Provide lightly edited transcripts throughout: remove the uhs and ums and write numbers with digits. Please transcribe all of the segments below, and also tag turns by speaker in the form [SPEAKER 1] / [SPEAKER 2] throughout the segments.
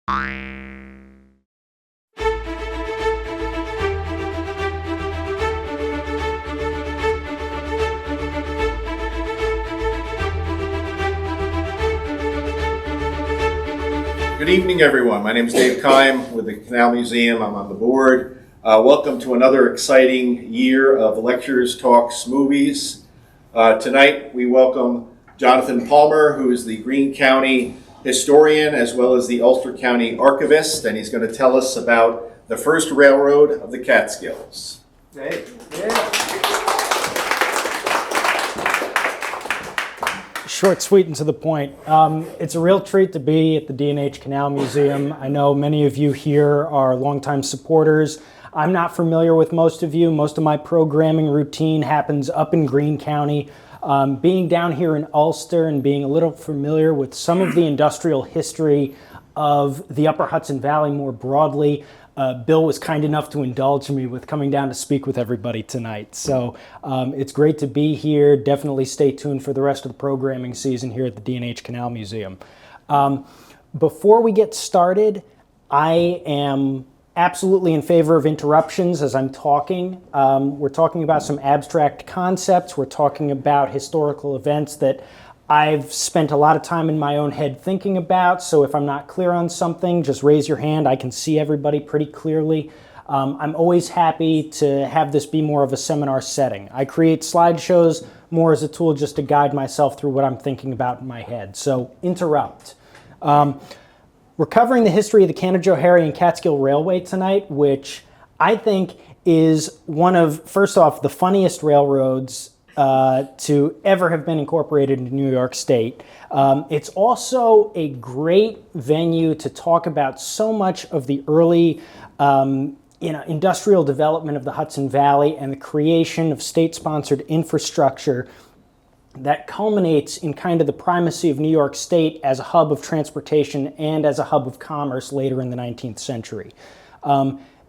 [SPEAKER 1] Good evening, everyone. My name is Dave Keim with the Canal Museum. I'm on the board. Welcome to another exciting year of lectures, talks, movies. Tonight we welcome Jonathan Palmer, who is the Greene County historian as well as the Ulster County Archivist, and he's going to tell us about the first railroad of the Catskills.
[SPEAKER 2] Hey. Yeah. Short, sweet, and to the point. It's a real treat to be at the D&H Canal Museum. I know many of you here are longtime supporters. I'm not familiar with most of you. Most of my programming routine happens up in Greene County. Being down here in Ulster and being a little familiar with some of the industrial history of the Upper Hudson Valley more broadly, Bill was kind enough to indulge me with coming down to speak with everybody tonight. So it's great to be here. Definitely stay tuned for the rest of the programming season here at the D&H Canal Museum. Before we get started, I am absolutely in favor of interruptions as I'm talking. We're talking about some abstract concepts. We're talking about historical events that I've spent a lot of time in my own head thinking about, so if I'm not clear on something, just raise your hand. I can see everybody pretty clearly. I'm always happy to have this be more of a seminar setting. I create slideshows more as a tool just to guide myself through what I'm thinking about in my head, so interrupt. We're covering the history of the Canajoharie and Catskill Railway tonight, which I think is one of, first off, the funniest railroads to ever have been incorporated into New York State. It's also a great venue to talk about so much of the early industrial development of the Hudson Valley and the creation of state-sponsored infrastructure that culminates in kind of the primacy of New York State as a hub of transportation and as a hub of commerce later in the 19th century.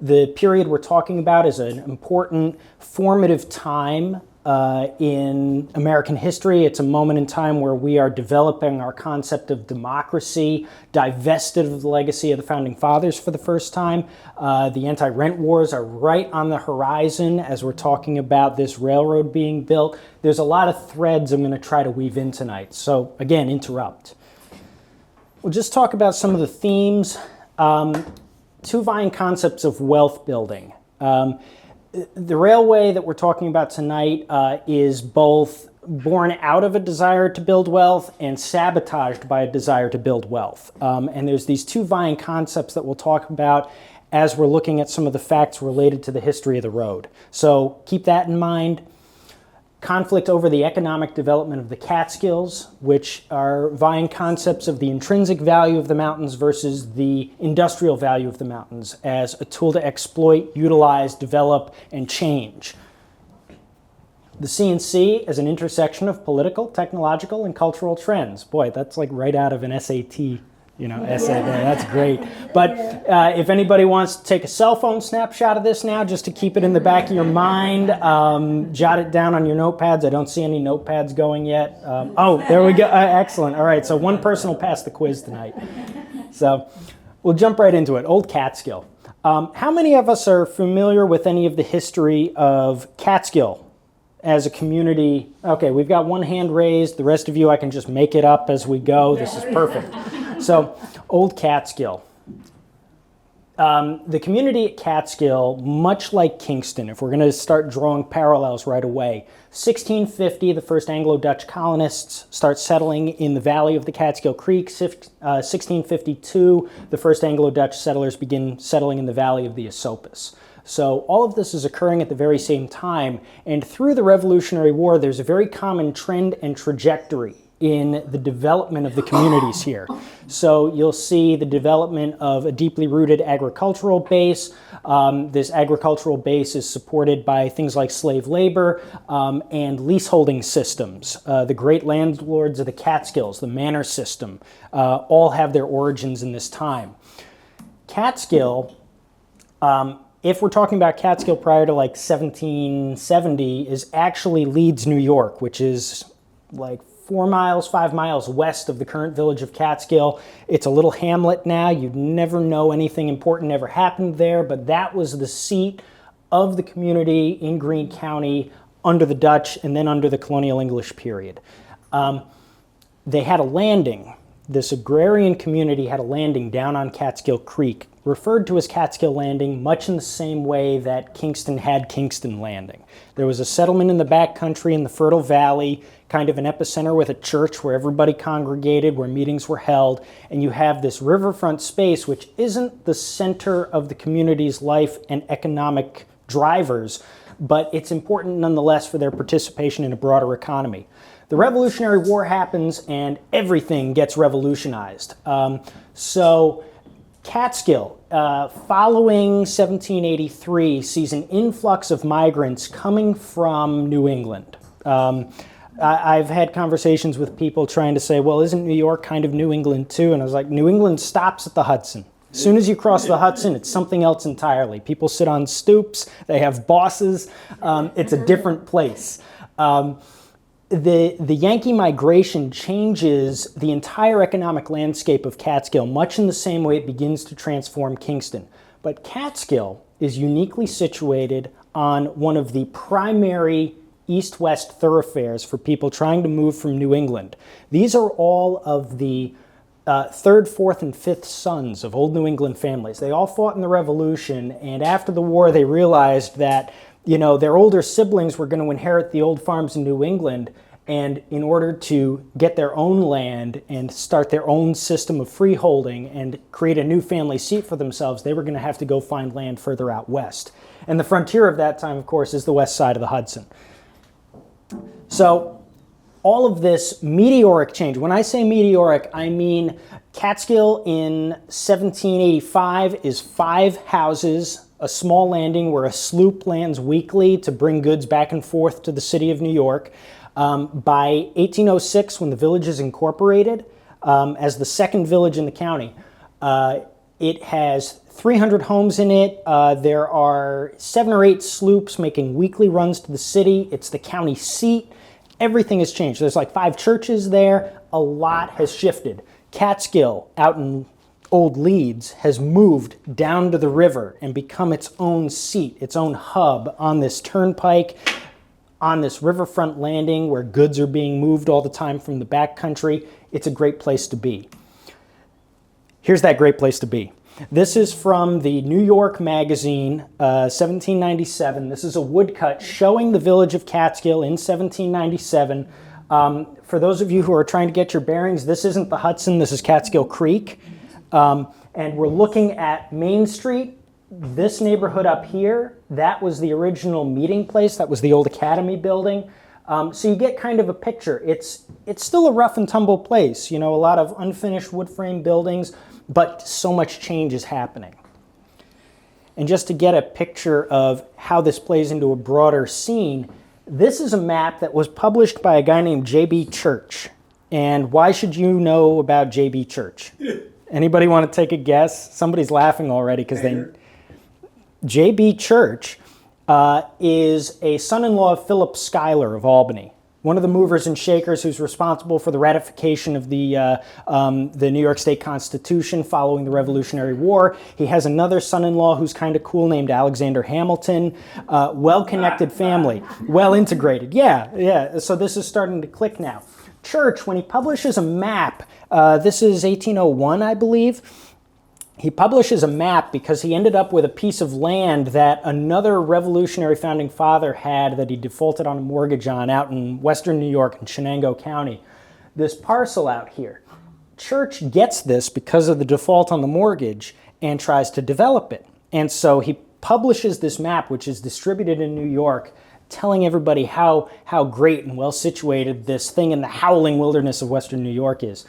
[SPEAKER 2] The period we're talking about is an important formative time in American history. It's a moment in time where we are developing our concept of democracy, divested of the legacy of the Founding Fathers for the first time. The anti-rent wars are right on the horizon as we're talking about this railroad being built. There's a lot of threads I'm going to try to weave in tonight. So again, interrupt. We'll just talk about some of the themes. Two vying concepts of wealth building. The railway that we're talking about tonight is both born out of a desire to build wealth and sabotaged by a desire to build wealth. And there's these two vying concepts that we'll talk about as we're looking at some of the facts related to the history of the road. So keep that in mind. Conflict over the economic development of the Catskills, which are vying concepts of the intrinsic value of the mountains versus the industrial value of the mountains as a tool to exploit, utilize, develop, and change. The CNC as an intersection of political, technological, and cultural trends. Boy, that's like right out of an SAT essay there. That's great. But if anybody wants to take a cell phone snapshot of this now, just to keep it in the back of your mind, jot it down on your notepads. I don't see any notepads going yet. Oh, there we go. Excellent. All right, so one person will pass the quiz tonight. So we'll jump right into it. Old Catskill. How many of us are familiar with any of the history of Catskill as a community? Okay, we've got one hand raised. The rest of you, I can just make it up as we go. This is perfect. So, Old Catskill. The community at Catskill, much like Kingston, if we're going to start drawing parallels right away, 1650, the first Anglo-Dutch colonists start settling in the valley of the Catskill Creek. 1652, the first Anglo-Dutch settlers begin settling in the valley of the Esopus. So all of this is occurring at the very same time, and through the Revolutionary War, there's a very common trend and trajectory in the development of the communities here. So you'll see the development of a deeply rooted agricultural base. This agricultural base is supported by things like slave labor and leaseholding systems. The great landlords of the Catskills, the manor system, all have their origins in this time. Catskill, if we're talking about Catskill prior to like 1770, is actually Leeds, New York, which is like 4 miles, 5 miles west of the current village of Catskill. It's a little hamlet now. You'd never know anything important ever happened there, but that was the seat of the community in Greene County under the Dutch and then under the colonial English period. They had a landing. This agrarian community had a landing down on Catskill Creek, referred to as Catskill Landing, much in the same way that Kingston had Kingston Landing. There was a settlement in the backcountry in the Fertile Valley, kind of an epicenter with a church where everybody congregated, where meetings were held, and you have this riverfront space which isn't the center of the community's life and economic drivers, but it's important nonetheless for their participation in a broader economy. The Revolutionary War happens and everything gets revolutionized. So Catskill, following 1783, sees an influx of migrants coming from New England. I've had conversations with people trying to say, well, isn't New York kind of New England too? And I was like, New England stops at the Hudson. As soon as you cross the Hudson, it's something else entirely. People sit on stoops, they have bosses, it's a different place. The Yankee migration changes the entire economic landscape of Catskill, much in the same way it begins to transform Kingston. But Catskill is uniquely situated on one of the primary east-west thoroughfares for people trying to move from New England. These are all of the third, fourth, and fifth sons of old New England families. They all fought in the Revolution, and after the war they realized that their older siblings were going to inherit the old farms in New England, and in order to get their own land and start their own system of freeholding and create a new family seat for themselves, they were going to have to go find land further out west. And the frontier of that time, of course, is the west side of the Hudson. So all of this meteoric change, when I say meteoric, I mean Catskill in 1785 is 5 houses, a small landing where a sloop lands weekly to bring goods back and forth to the city of New York. By 1806, when the village is incorporated as the second village in the county, it has 300 homes in it. There are 7 or 8 sloops making weekly runs to the city. It's the county seat. Everything has changed. There's like 5 churches there. A lot has shifted. Catskill, out in Old Leeds, has moved down to the river and become its own seat, its own hub on this turnpike, on this riverfront landing where goods are being moved all the time from the backcountry. It's a great place to be. Here's that great place to be. This is from the New York Magazine, 1797. This is a woodcut showing the village of Catskill in 1797. For those of you who are trying to get your bearings, this isn't the Hudson, this is Catskill Creek. And we're looking at Main Street. This neighborhood up here, that was the original meeting place. That was the old Academy building. So you get kind of a picture. It's still a rough and tumble place, a lot of unfinished wood frame buildings, but so much change is happening. And just to get a picture of how this plays into a broader scene, this is a map that was published by a guy named J.B. Church. And why should you know about J.B. Church? Anybody want to take a guess? Somebody's laughing already because they... J.B. Church is a son-in-law of Philip Schuyler of Albany, one of the movers and shakers who's responsible for the ratification of the New York State Constitution following the Revolutionary War. He has another son-in-law who's kind of cool named Alexander Hamilton. Well-connected family, well-integrated. Yeah. So this is starting to click now. Church, when he publishes a map, this is 1801, I believe. He publishes a map because he ended up with a piece of land that another revolutionary founding father had that he defaulted on a mortgage on out in western New York in Chenango County. This parcel out here. Church gets this because of the default on the mortgage and tries to develop it. And so he publishes this map, which is distributed in New York, telling everybody how great and well situated this thing in the howling wilderness of western New York is.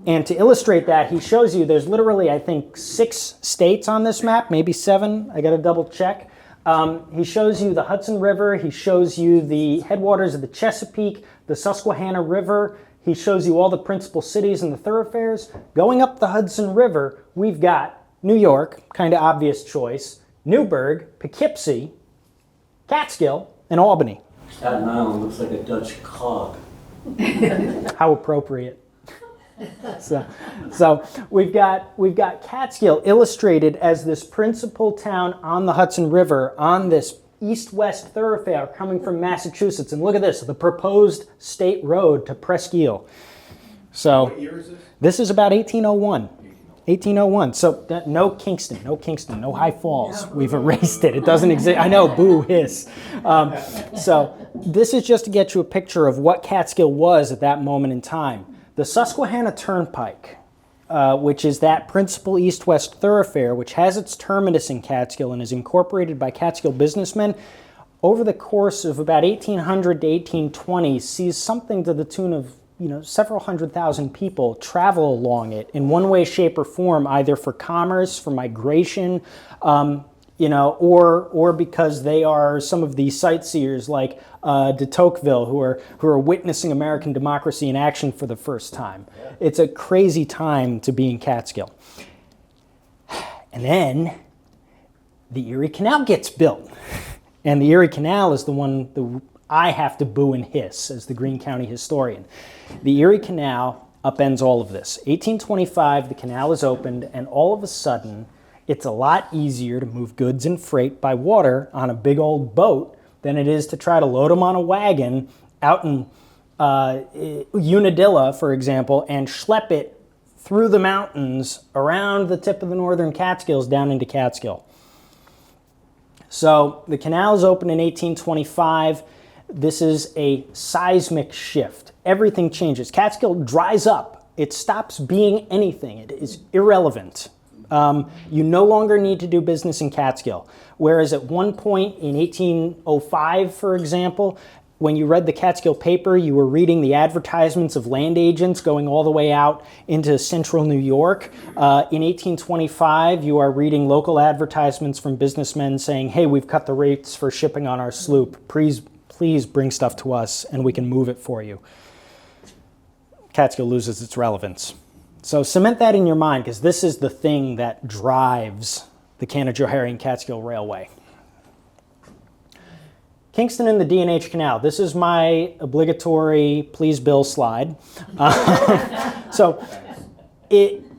[SPEAKER 2] And to illustrate that, he shows you there's literally, I think, 6 states on this map, maybe 7. I got to double check. He shows you the Hudson River. He shows you the headwaters of the Chesapeake, the Susquehanna River. He shows you all the principal cities and the thoroughfares. Going up the Hudson River, we've got New York, kind of obvious choice, Newburgh, Poughkeepsie, Catskill, and Albany.
[SPEAKER 3] Staten Island looks like a Dutch cog.
[SPEAKER 2] How appropriate. So we've got Catskill illustrated as this principal town on the Hudson River on this east-west thoroughfare coming from Massachusetts. And look at this, the proposed state road to Presque Isle. So
[SPEAKER 1] What year is this?
[SPEAKER 2] this is about 1801. 1801. So no Kingston, no High Falls. We've erased it. It doesn't exist. I know, boo, hiss. So this is just to get you a picture of what Catskill was at that moment in time. The Susquehanna Turnpike, which is that principal east-west thoroughfare, which has its terminus in Catskill and is incorporated by Catskill businessmen, over the course of about 1800 to 1820, sees something to the tune of several 100,000 people travel along it in one way, shape, or form, either for commerce, for migration, or because they are some of the sightseers like de Tocqueville who are witnessing American democracy in action for the first time. Yeah. It's a crazy time to be in Catskill. And then the Erie Canal gets built. And the Erie Canal is the one I have to boo and hiss as the Greene County historian. The Erie Canal upends all of this. 1825, the canal is opened, and all of a sudden, it's a lot easier to move goods and freight by water on a big old boat than it is to try to load them on a wagon out in Unadilla, for example, and schlep it through the mountains around the tip of the northern Catskills down into Catskill. So the canal is opened in 1825. This is a seismic shift. Everything changes. Catskill dries up. It stops being anything. It is irrelevant. You no longer need to do business in Catskill. Whereas at one point in 1805, for example, when you read the Catskill paper, you were reading the advertisements of land agents going all the way out into central New York. In 1825, you are reading local advertisements from businessmen saying, hey, we've cut the rates for shipping on our sloop. Please bring stuff to us and we can move it for you. Catskill loses its relevance. So cement that in your mind, because this is the thing that drives the Canajoharie and Catskill Railway. Kingston and the D&H Canal. This is my obligatory please Bill slide.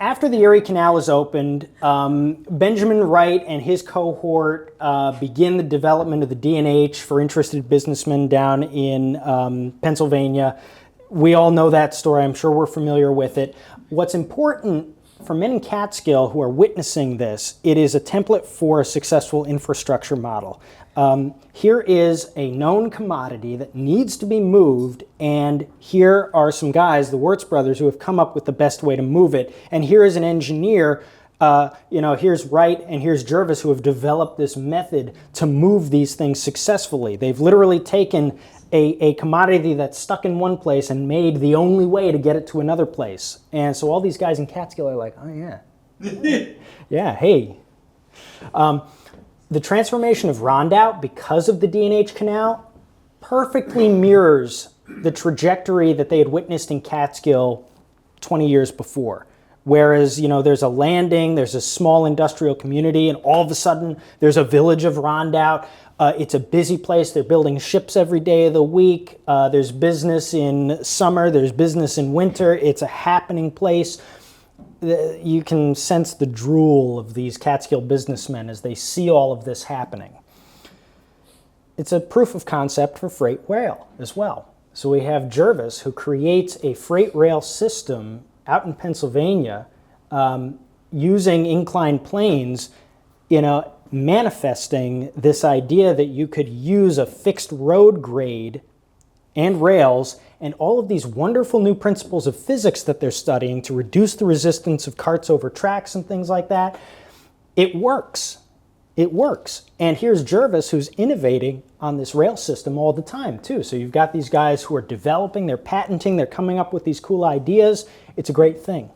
[SPEAKER 2] After the Erie Canal is opened, Benjamin Wright and his cohort begin the development of the D&H for interested businessmen down in Pennsylvania. We all know that story. I'm sure we're familiar with it. What's important for men in Catskill who are witnessing this, it is a template for a successful infrastructure model. Here is a known commodity that needs to be moved, and here are some guys, the Wirtz brothers, who have come up with the best way to move it. And here is an engineer, here's Wright and here's Jervis, who have developed this method to move these things successfully. They've literally taken a commodity that's stuck in one place and made the only way to get it to another place. And so all these guys in Catskill are like, oh yeah, yeah, hey. The transformation of Rondout, because of the D&H Canal, perfectly mirrors the trajectory that they had witnessed in Catskill 20 years before. Whereas, there's a landing, there's a small industrial community, and all of a sudden there's a village of Rondout. It's a busy place. They're building ships every day of the week. There's business in summer. There's business in winter. It's a happening place. You can sense the drool of these Catskill businessmen as they see all of this happening. It's a proof of concept for freight rail as well. So we have Jervis, who creates a freight rail system out in Pennsylvania using inclined planes, manifesting this idea that you could use a fixed road grade and rails and all of these wonderful new principles of physics that they're studying to reduce the resistance of carts over tracks and things like that. It works. It works. And here's Jervis, who's innovating on this rail system all the time, too. So you've got these guys who are developing, they're patenting, they're coming up with these cool ideas. It's a great thing.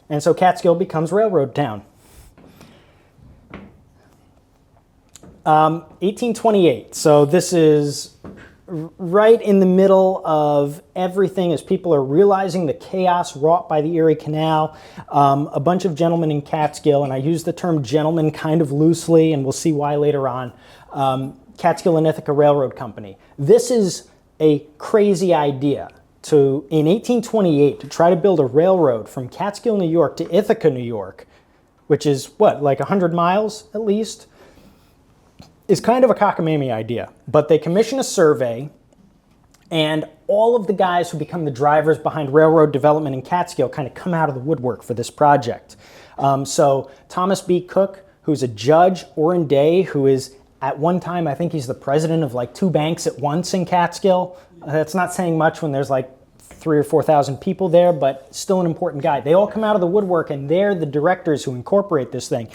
[SPEAKER 2] And so Catskill becomes railroad town. 1828. So this is right in the middle of everything as people are realizing the chaos wrought by the Erie Canal. A bunch of gentlemen in Catskill, and I use the term gentleman kind of loosely, and we'll see why later on, Catskill and Ithaca Railroad Company. This is a crazy idea. in 1828 to try to build a railroad from Catskill, New York to Ithaca, New York, which is what, like 100 miles at least, is kind of a cockamamie idea. But they commission a survey, and all of the guys who become the drivers behind railroad development in Catskill kind of come out of the woodwork for this project. So Thomas B. Cook, who's a judge, Orrin Day, who is at one time, I think he's the president of like 2 banks at once in Catskill. That's not saying much when there's like 3,000 or 4,000 people there, but still an important guy. They all come out of the woodwork, and they're the directors who incorporate this thing.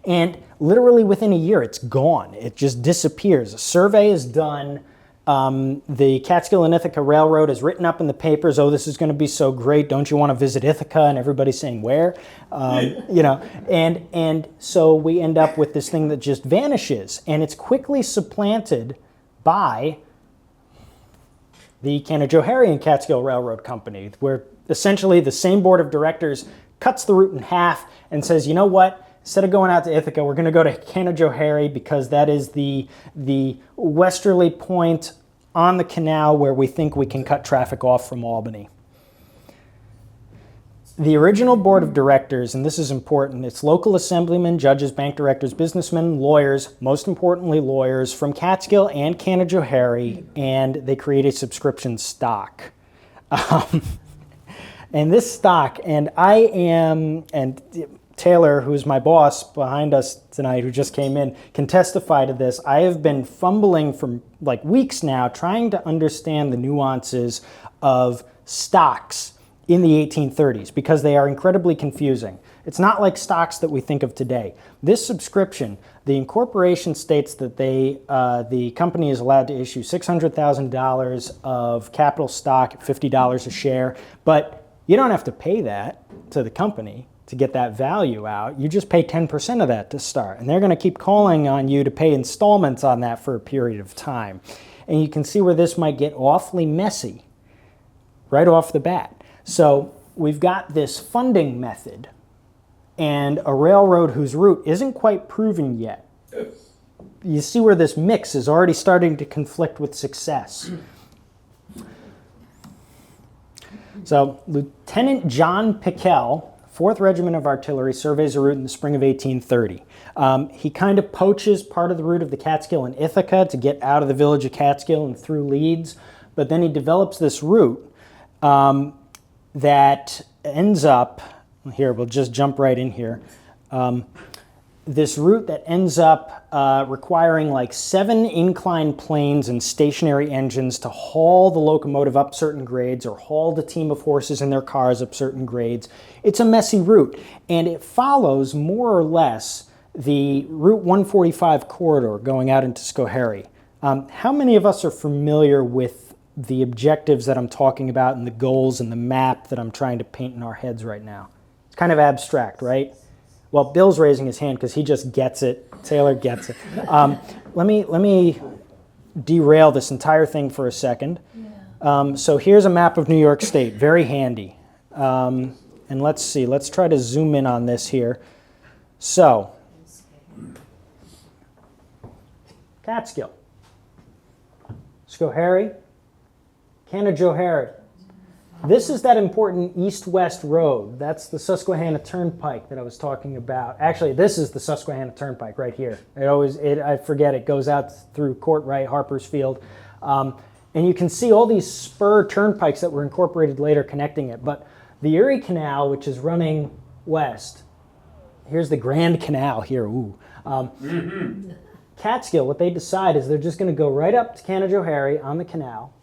[SPEAKER 2] And literally within a year, it's gone. It just disappears. A survey is done. The Catskill and Ithaca Railroad is written up in the papers. Oh, this is going to be so great. Don't you want to visit Ithaca? And everybody's saying, where? You know, and so we end up with this thing that just vanishes. And it's quickly supplanted by the Canajoharie and Catskill Railroad Company, where essentially the same board of directors cuts the route in half and says, you know what? Instead of going out to Ithaca, we're going to go to Canajoharie because that is the westerly point on the canal where we think we can cut traffic off from Albany. The original board of directors, and this is important, it's local assemblymen, judges, bank directors, businessmen, lawyers, most importantly lawyers from Catskill and Canajoharie, and they create a subscription stock. And this stock, and Taylor, who's my boss behind us tonight, who just came in, can testify to this. I have been fumbling for like weeks now trying to understand the nuances of stocks in the 1830s because they are incredibly confusing. It's not like stocks that we think of today. This subscription, the incorporation states that the company is allowed to issue $600,000 of capital stock at $50 a share, but you don't have to pay that to the company to get that value out. You just pay 10% of that to start, and they're going to keep calling on you to pay installments on that for a period of time. And you can see where this might get awfully messy right off the bat. So we've got this funding method and a railroad whose route isn't quite proven yet. You see where this mix is already starting to conflict with success. So Lieutenant John Pickell, 4th Regiment of Artillery, surveys a route in the spring of 1830. He kind of poaches part of the route of the Catskill and Ithaca to get out of the village of Catskill and through Leeds, but then he develops this route that ends up, here, we'll just jump right in here, this route that ends up requiring like 7 inclined planes and stationary engines to haul the locomotive up certain grades or haul the team of horses in their cars up certain grades. It's a messy route, and it follows more or less the Route 145 corridor going out into Schoharie. How many of us are familiar with the objectives that I'm talking about and the goals and the map that I'm trying to paint in our heads right now? It's kind of abstract, right? Well, Bill's raising his hand because he just gets it. Taylor gets it. Let me derail this entire thing for a second. So here's a map of New York State, very handy. And let's see, let's try to zoom in on this here. So, Catskill, Schoharie, Canajoharie. This is that important east-west road. That's the Susquehanna Turnpike that I was talking about. Actually, this is the Susquehanna Turnpike right here. I forget, it goes out through Courtright, Harper's Field. And you can see all these spur turnpikes that were incorporated later connecting it. But the Erie Canal, which is running west, here's the Grand Canal here. Ooh. Catskill, what they decide is they're just going to go right up to Canajoharie on the canal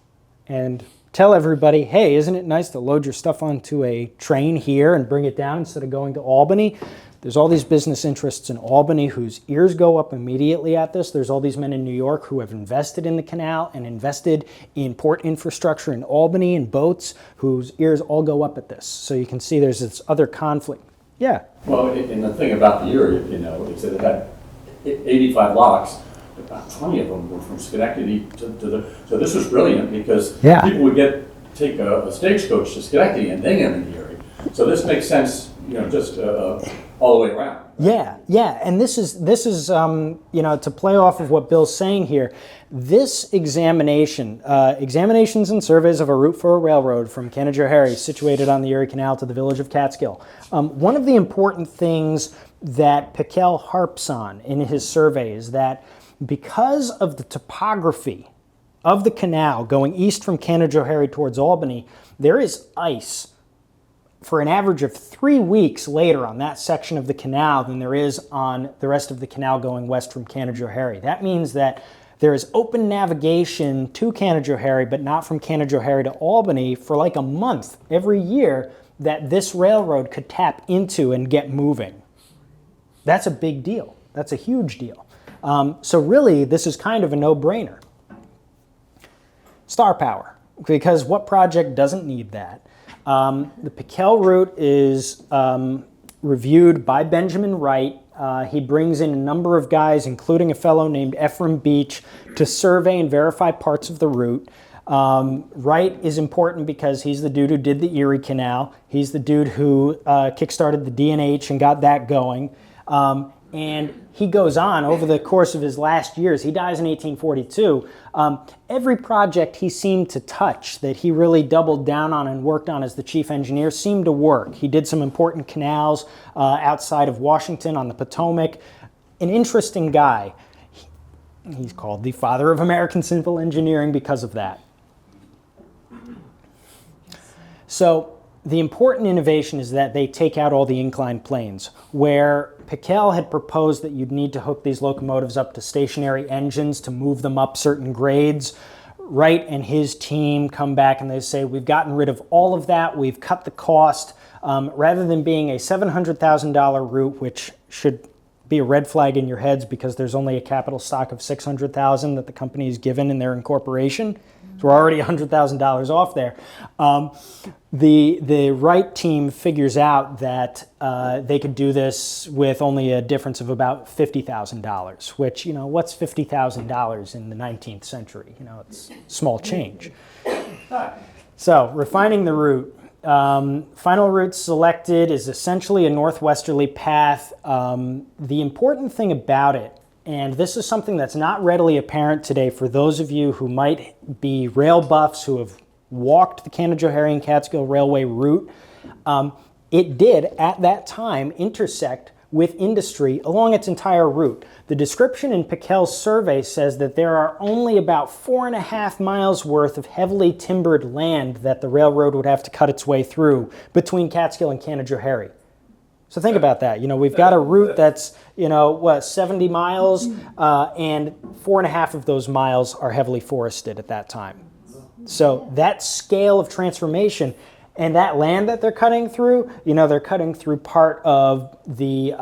[SPEAKER 2] and tell everybody, hey, isn't it nice to load your stuff onto a train here and bring it down instead of going to Albany? There's all these business interests in Albany whose ears go up immediately at this. There's all these men in New York who have invested in the canal and invested in port infrastructure in Albany and boats whose ears all go up at this. So you can see there's this other conflict. Yeah.
[SPEAKER 3] Well, and the thing about the Erie, is that it had 85 locks. About 20 of them were from Schenectady to the. So this was brilliant because people would take a stagecoach to Schenectady and Hingham in the Erie. So this makes sense, just all the way around.
[SPEAKER 2] Yeah, yeah, and this is to play off of what Bill's saying here. This examinations and surveys of a route for a railroad from Canajoharie, situated on the Erie Canal, to the village of Catskill. One of the important things that Piquel harps on in his survey is that because of the topography of the canal going east from Canajoharie towards Albany, there is ice for an average of 3 weeks later on that section of the canal than there is on the rest of the canal going west from Canajoharie. That means that there is open navigation to Canajoharie, but not from Canajoharie to Albany for like a month every year that this railroad could tap into and get moving. That's a big deal. That's a huge deal. So really, this is kind of a no-brainer. Star power, because what project doesn't need that? The Piquel route is reviewed by Benjamin Wright. He brings in a number of guys, including a fellow named Ephraim Beach, to survey and verify parts of the route. Wright is important because he's the dude who did the Erie Canal. He's the dude who kickstarted the D&H and got that going. And he goes on over the course of his last years. He dies in 1842. Every project he seemed to touch that he really doubled down on and worked on as the chief engineer seemed to work. He did some important canals outside of Washington on the Potomac. An interesting guy. He's called the father of American civil engineering because of that. So the important innovation is that they take out all the inclined planes, where Piquel had proposed that you'd need to hook these locomotives up to stationary engines to move them up certain grades. Wright and his team come back and they say, we've gotten rid of all of that, we've cut the cost. Rather than being a $700,000 route, which should be a red flag in your heads because there's only a capital stock of $600,000 that the company is given in their incorporation. So we're already $100,000 off there. The Wright team figures out that they could do this with only a difference of about $50,000, which, what's $50,000 in the 19th century? It's small change. So refining the route. Final route selected is essentially a northwesterly path. The important thing about it, and this is something that's not readily apparent today for those of you who might be rail buffs who have walked the Canajoharie and Catskill Railway route, it did at that time intersect with industry along its entire route. The description in Piquel's survey says that there are only about 4.5 miles worth of heavily timbered land that the railroad would have to cut its way through between Catskill and Canajoharie. So think about that. We've got a route that's, 70 miles, and 4.5 of those miles are heavily forested at that time. So that scale of transformation and that land that they're cutting through, they're cutting through part of the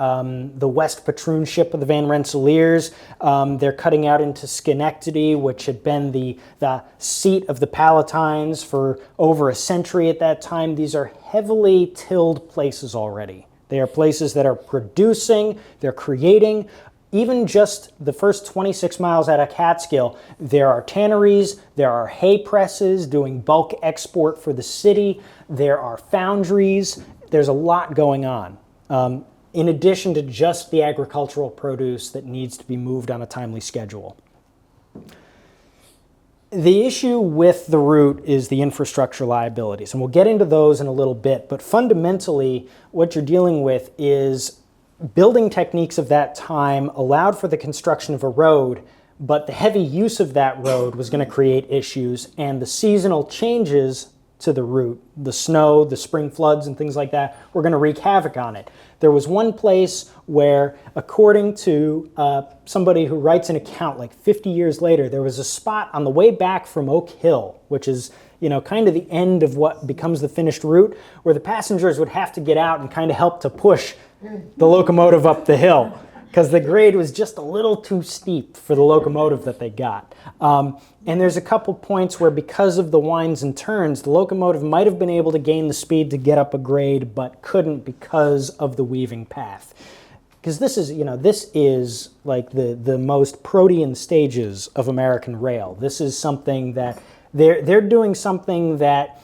[SPEAKER 2] West Patroonship of the Van Rensselaers. They're cutting out into Schenectady, which had been the seat of the Palatines for over a century at that time. These are heavily tilled places already. They are places that are producing, they're creating. Even just the first 26 miles out of Catskill, there are tanneries, there are hay presses doing bulk export for the city, there are foundries, there's a lot going on. In addition to just the agricultural produce that needs to be moved on a timely schedule. The issue with the route is the infrastructure liabilities, and we'll get into those in a little bit, but fundamentally what you're dealing with is building techniques of that time allowed for the construction of a road, but the heavy use of that road was going to create issues, and the seasonal changes to the route, the snow, the spring floods, and things like that, were going to wreak havoc on it. There was one place where, according to somebody who writes an account like 50 years later, there was a spot on the way back from Oak Hill, which is kind of the end of what becomes the finished route, where the passengers would have to get out and kind of help to push the locomotive up the hill because the grade was just a little too steep for the locomotive that they got. And there's a couple points where, because of the winds and turns, the locomotive might have been able to gain the speed to get up a grade, but couldn't because of the weaving path. Because this is like the most protean stages of American rail. This is something that they're doing something that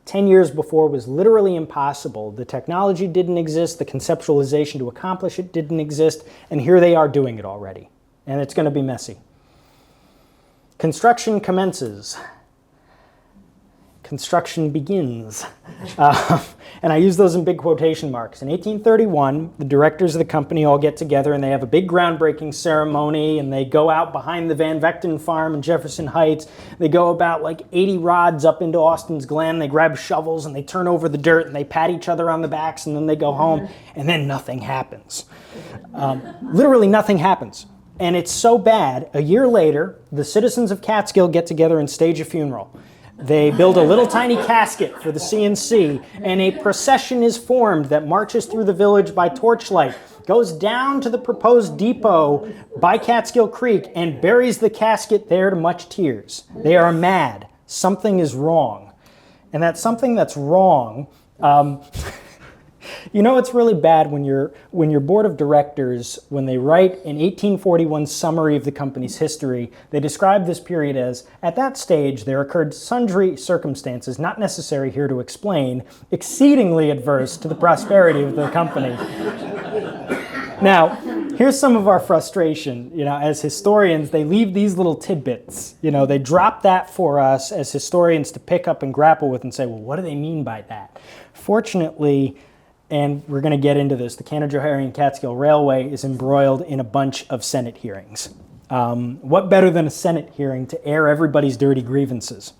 [SPEAKER 2] 10 years before was literally impossible. The technology didn't exist, the conceptualization to accomplish it didn't exist, and here they are doing it already. And it's going to be messy. Construction commences. Construction begins. And I use those in big quotation marks. In 1831, the directors of the company all get together and they have a big groundbreaking ceremony, and they go out behind the Van Vechten farm in Jefferson Heights. They go about like 80 rods up into Austin's Glen. They grab shovels and they turn over the dirt and they pat each other on the backs, and then they go home, and then nothing happens. Literally nothing happens. And it's so bad, a year later, the citizens of Catskill get together and stage a funeral. They build a little tiny casket for the CNC, and a procession is formed that marches through the village by torchlight, goes down to the proposed depot by Catskill Creek, and buries the casket there to much tears. They are mad. Something is wrong. And that something that's wrong, you know, it's really bad when your board of directors, when they write an 1841 summary of the company's history, they describe this period as, at that stage, there occurred sundry circumstances not necessary here to explain, exceedingly adverse to the prosperity of the company. Now, here's some of our frustration. You know, as historians, they leave these little tidbits. You know, they drop that for us as historians to pick up and grapple with and say, well, what do they mean by that? Fortunately, and we're going to get into this, the Canajoharie and Catskill Railway is embroiled in a bunch of Senate hearings. What better than a Senate hearing to air everybody's dirty grievances?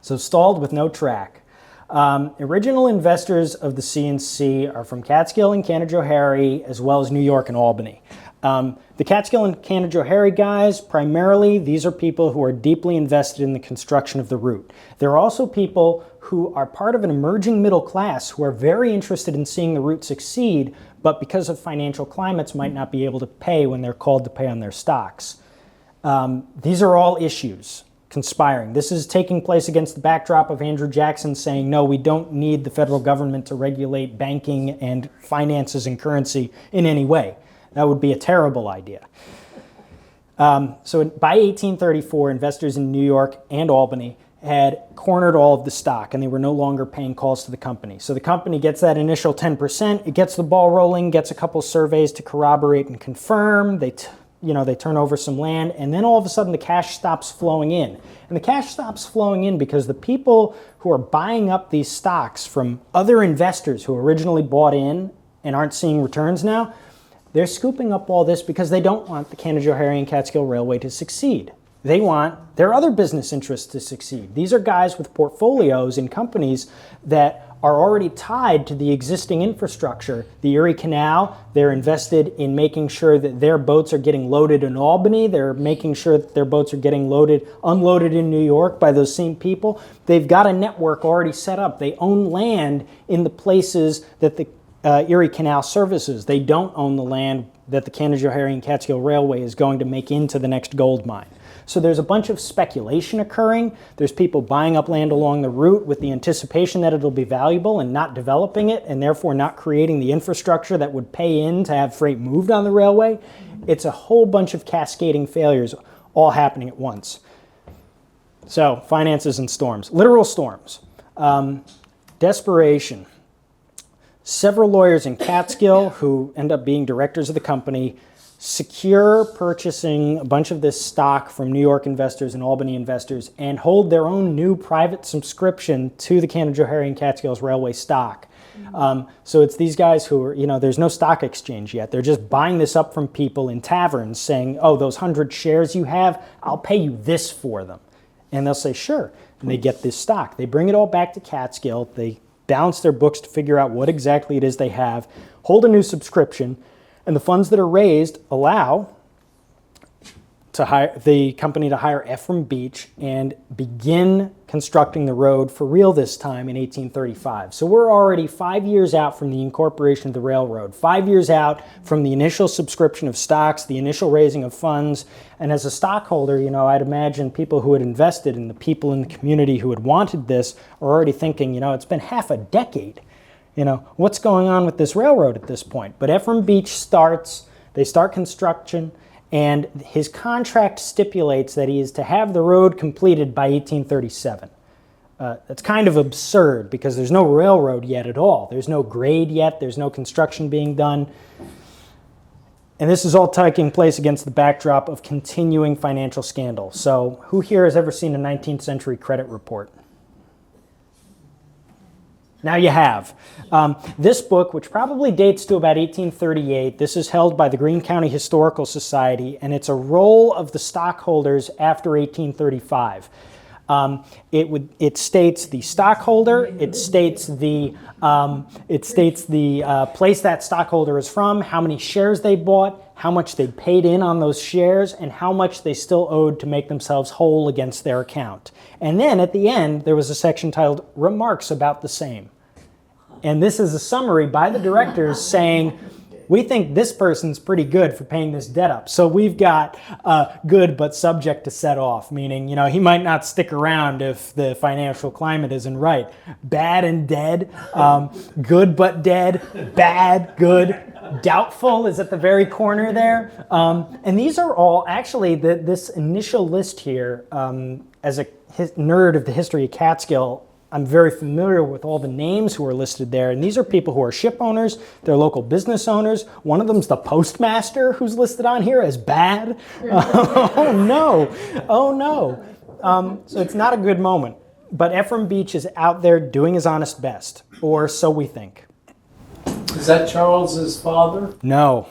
[SPEAKER 2] So stalled with no track. Original investors of the CNC are from Catskill and Canajoharie, as well as New York and Albany. The Catskill and Canajoharie guys, primarily, these are people who are deeply invested in the construction of the route. There are also people who are part of an emerging middle class who are very interested in seeing the route succeed, but because of financial climates might not be able to pay when they're called to pay on their stocks. These are all issues conspiring. This is taking place against the backdrop of Andrew Jackson saying, no, we don't need the federal government to regulate banking and finances and currency in any way. That would be a terrible idea. So by 1834, investors in New York and Albany had cornered all of the stock, and they were no longer paying calls to the company. So the company gets that initial 10%, it gets the ball rolling, gets a couple surveys to corroborate and confirm, they turn over some land, and then all of a sudden the cash stops flowing in. And the cash stops flowing in because the people who are buying up these stocks from other investors who originally bought in and aren't seeing returns now, they're scooping up all this because they don't want the Canajoharie and Catskill Railway to succeed. They want their other business interests to succeed. These are guys with portfolios in companies that are already tied to the existing infrastructure. The Erie Canal, they're invested in making sure that their boats are getting loaded in Albany. They're making sure that their boats are getting unloaded in New York by those same people. They've got a network already set up. They own land in the places that the Erie Canal services. They don't own the land that the Canajoharie and Catskill Railway is going to make into the next gold mine. So there's a bunch of speculation occurring. There's people buying up land along the route with the anticipation that it'll be valuable and not developing it, and therefore not creating the infrastructure that would pay in to have freight moved on the railway. It's a whole bunch of cascading failures all happening at once. So finances and storms, literal storms. Desperation. Several lawyers in Catskill who end up being directors of the company secure purchasing a bunch of this stock from New York investors and Albany investors and hold their own new private subscription to the Canajoharie and Catskills Railway stock. So it's these guys who are, there's no stock exchange yet. They're just buying this up from people in taverns saying, oh, those 100 shares you have, I'll pay you this for them. And they'll say, sure. And they get this stock. They bring it all back to Catskill. They balance their books to figure out what exactly it is they have, hold a new subscription, and the funds that are raised allow the company to hire Ephraim Beach and begin constructing the road for real this time in 1835. So we're already 5 years out from the incorporation of the railroad, 5 years out from the initial subscription of stocks, the initial raising of funds. And as a stockholder, I'd imagine people who had invested and the people in the community who had wanted this are already thinking, it's been half a decade. What's going on with this railroad at this point? But Ephraim Beach they start construction, and his contract stipulates that he is to have the road completed by 1837. That's kind of absurd because there's no railroad yet at all. There's no grade yet. There's no construction being done. And this is all taking place against the backdrop of continuing financial scandal. So who here has ever seen a 19th century credit report? Now you have. This book, which probably dates to about 1838, this is held by the Greene County Historical Society, and it's a roll of the stockholders after 1835. It states the stockholder, it states the place that stockholder is from, how many shares they bought, how much they paid in on those shares, and how much they still owed to make themselves whole against their account. And then at the end, there was a section titled Remarks About the Same. And this is a summary by the directors saying, we think this person's pretty good for paying this debt up. So we've got good but subject to set off, meaning, he might not stick around if the financial climate isn't right. Bad and dead, good but dead, bad, good, doubtful is at the very corner there. And these are all, actually, this initial list here, as a nerd of the history of Catskill, I'm very familiar with all the names who are listed there, and these are people who are ship owners, they're local business owners. One of them's the postmaster who's listed on here as bad. Oh no. So it's not a good moment. But Ephraim Beach is out there doing his honest best, or so we think.
[SPEAKER 4] Is that Charles's father?
[SPEAKER 2] No.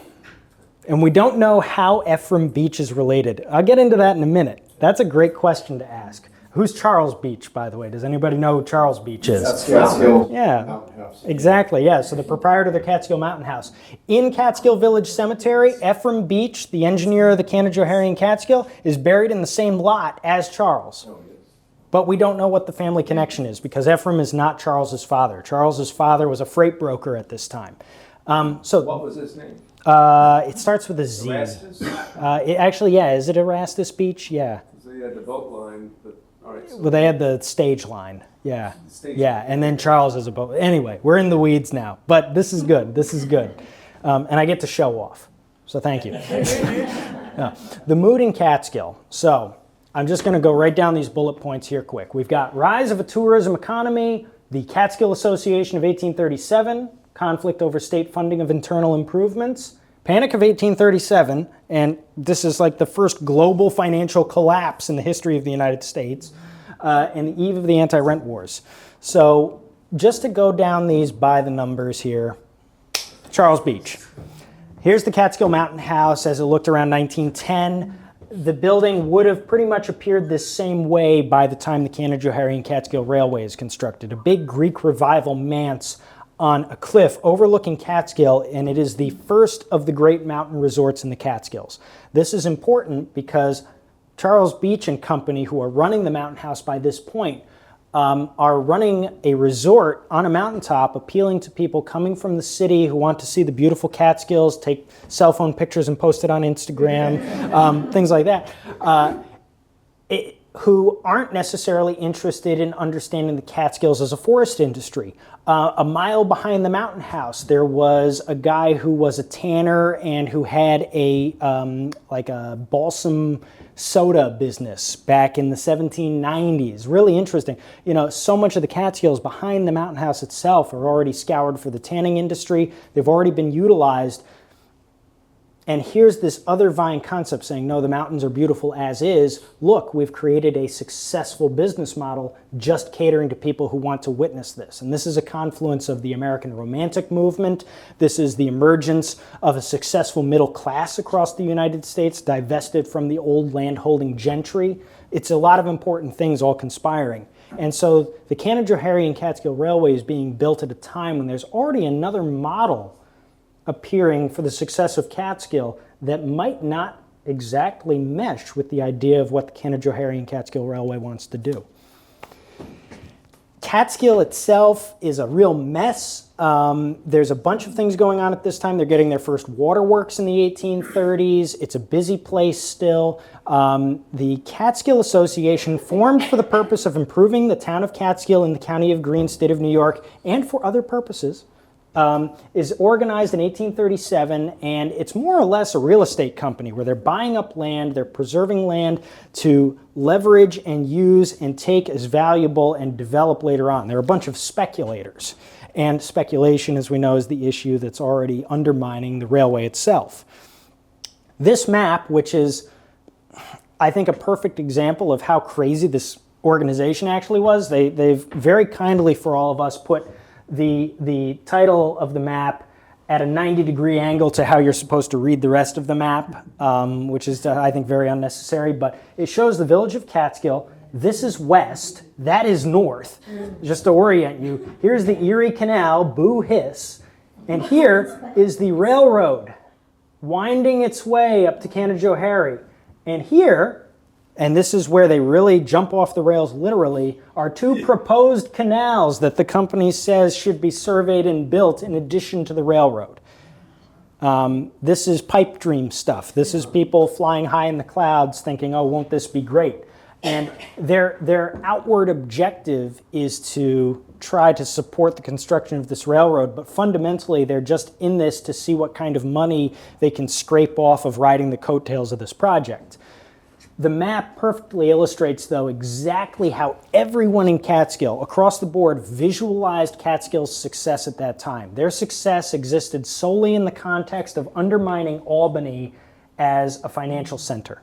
[SPEAKER 2] And we don't know how Ephraim Beach is related. I'll get into that in a minute. That's a great question to ask. Who's Charles Beach, by the way? Does anybody know who Charles Beach is?
[SPEAKER 1] That's Catskill
[SPEAKER 2] Yeah,
[SPEAKER 1] Mountain House.
[SPEAKER 2] exactly. Yeah, so the proprietor of the Catskill Mountain House. In Catskill Village Cemetery, Ephraim Beach, the engineer of the Canajoharie and Catskill, is buried in the same lot as Charles. But we don't know what the family connection is because Ephraim is not Charles's father. Charles's father was a freight broker at this time.
[SPEAKER 4] What was his name?
[SPEAKER 2] It starts with a Z.
[SPEAKER 4] Erastus?
[SPEAKER 2] Is it Erastus Beach? Yeah.
[SPEAKER 4] They had the boat line, but all right. So
[SPEAKER 2] Well, they had the stage line. Yeah.
[SPEAKER 4] Stage
[SPEAKER 2] Yeah, and then Charles is a boat. Anyway, we're in the weeds now, but this is good. This is good. And I get to show off. So thank you. The mood in Catskill. So I'm just going to go right down these bullet points here quick. We've got rise of a tourism economy, the Catskill Association of 1837, conflict over state funding of internal improvements, Panic of 1837, and this is like the first global financial collapse in the history of the United States, and the eve of the anti-rent wars. So just to go down these by the numbers here, Charles Beach. Here's the Catskill Mountain House as it looked around 1910. The building would have pretty much appeared this same way by the time the Canajoharie and Catskill Railway is constructed. A big Greek revival manse on a cliff overlooking Catskill, and it is the first of the great mountain resorts in the Catskills. This is important because Charles Beach and company, who are running the mountain house by this point, are running a resort on a mountaintop appealing to people coming from the city who want to see the beautiful Catskills, take cell phone pictures and post it on Instagram, things like that. Who aren't necessarily interested in understanding the Catskills as a forest industry. A mile behind the mountain house, there was a guy who was a tanner and who had a balsam soda business back in the 1790s. Really interesting. So much of the Catskills behind the mountain house itself are already scoured for the tanning industry. They've already been utilized. And here's this other Vine concept saying, no, the mountains are beautiful as is. Look, we've created a successful business model just catering to people who want to witness this. And this is a confluence of the American Romantic movement. This is the emergence of a successful middle class across the United States, divested from the old landholding gentry. It's a lot of important things all conspiring. And so the Canajoharie and Catskill Railway is being built at a time when there's already another model appearing for the success of Catskill that might not exactly mesh with the idea of what the Canajoharie and Catskill Railway wants to do. Catskill itself is a real mess. There's a bunch of things going on at this time. They're getting their first waterworks in the 1830s. It's a busy place still. The Catskill Association, formed for the purpose of improving the town of Catskill in the county of Greene, state of New York, and for other purposes, is organized in 1837, and it's more or less a real estate company where they're buying up land, they're preserving land to leverage and use and take as valuable and develop later on. They're a bunch of speculators. And speculation, as we know, is the issue that's already undermining the railway itself. This map, which is, I think, a perfect example of how crazy this organization actually was, they've very kindly for all of us put the title of the map at a 90-degree angle to how you're supposed to read the rest of the map, which is, I think, very unnecessary. But it shows the village of Catskill. This is west, that is north, just to orient you. Here's the Erie Canal, boo hiss, and here is the railroad winding its way up to Canajoharie. And here, and this is where they really jump off the rails literally, are two proposed canals that the company says should be surveyed and built in addition to the railroad. This is pipe dream stuff. This is people flying high in the clouds thinking, oh, won't this be great? And their outward objective is to try to support the construction of this railroad, but fundamentally they're just in this to see what kind of money they can scrape off of riding the coattails of this project. The map perfectly illustrates, though, exactly how everyone in Catskill, across the board, visualized Catskill's success at that time. Their success existed solely in the context of undermining Albany as a financial center,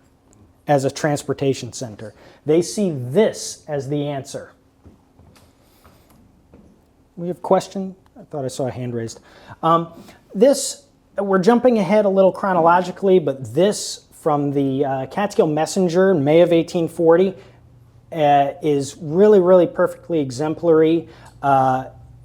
[SPEAKER 2] as a transportation center. They see this as the answer. We have a question? I thought I saw a hand raised. We're jumping ahead a little chronologically, but this from the Catskill Messenger in May of 1840 is really, really perfectly exemplary.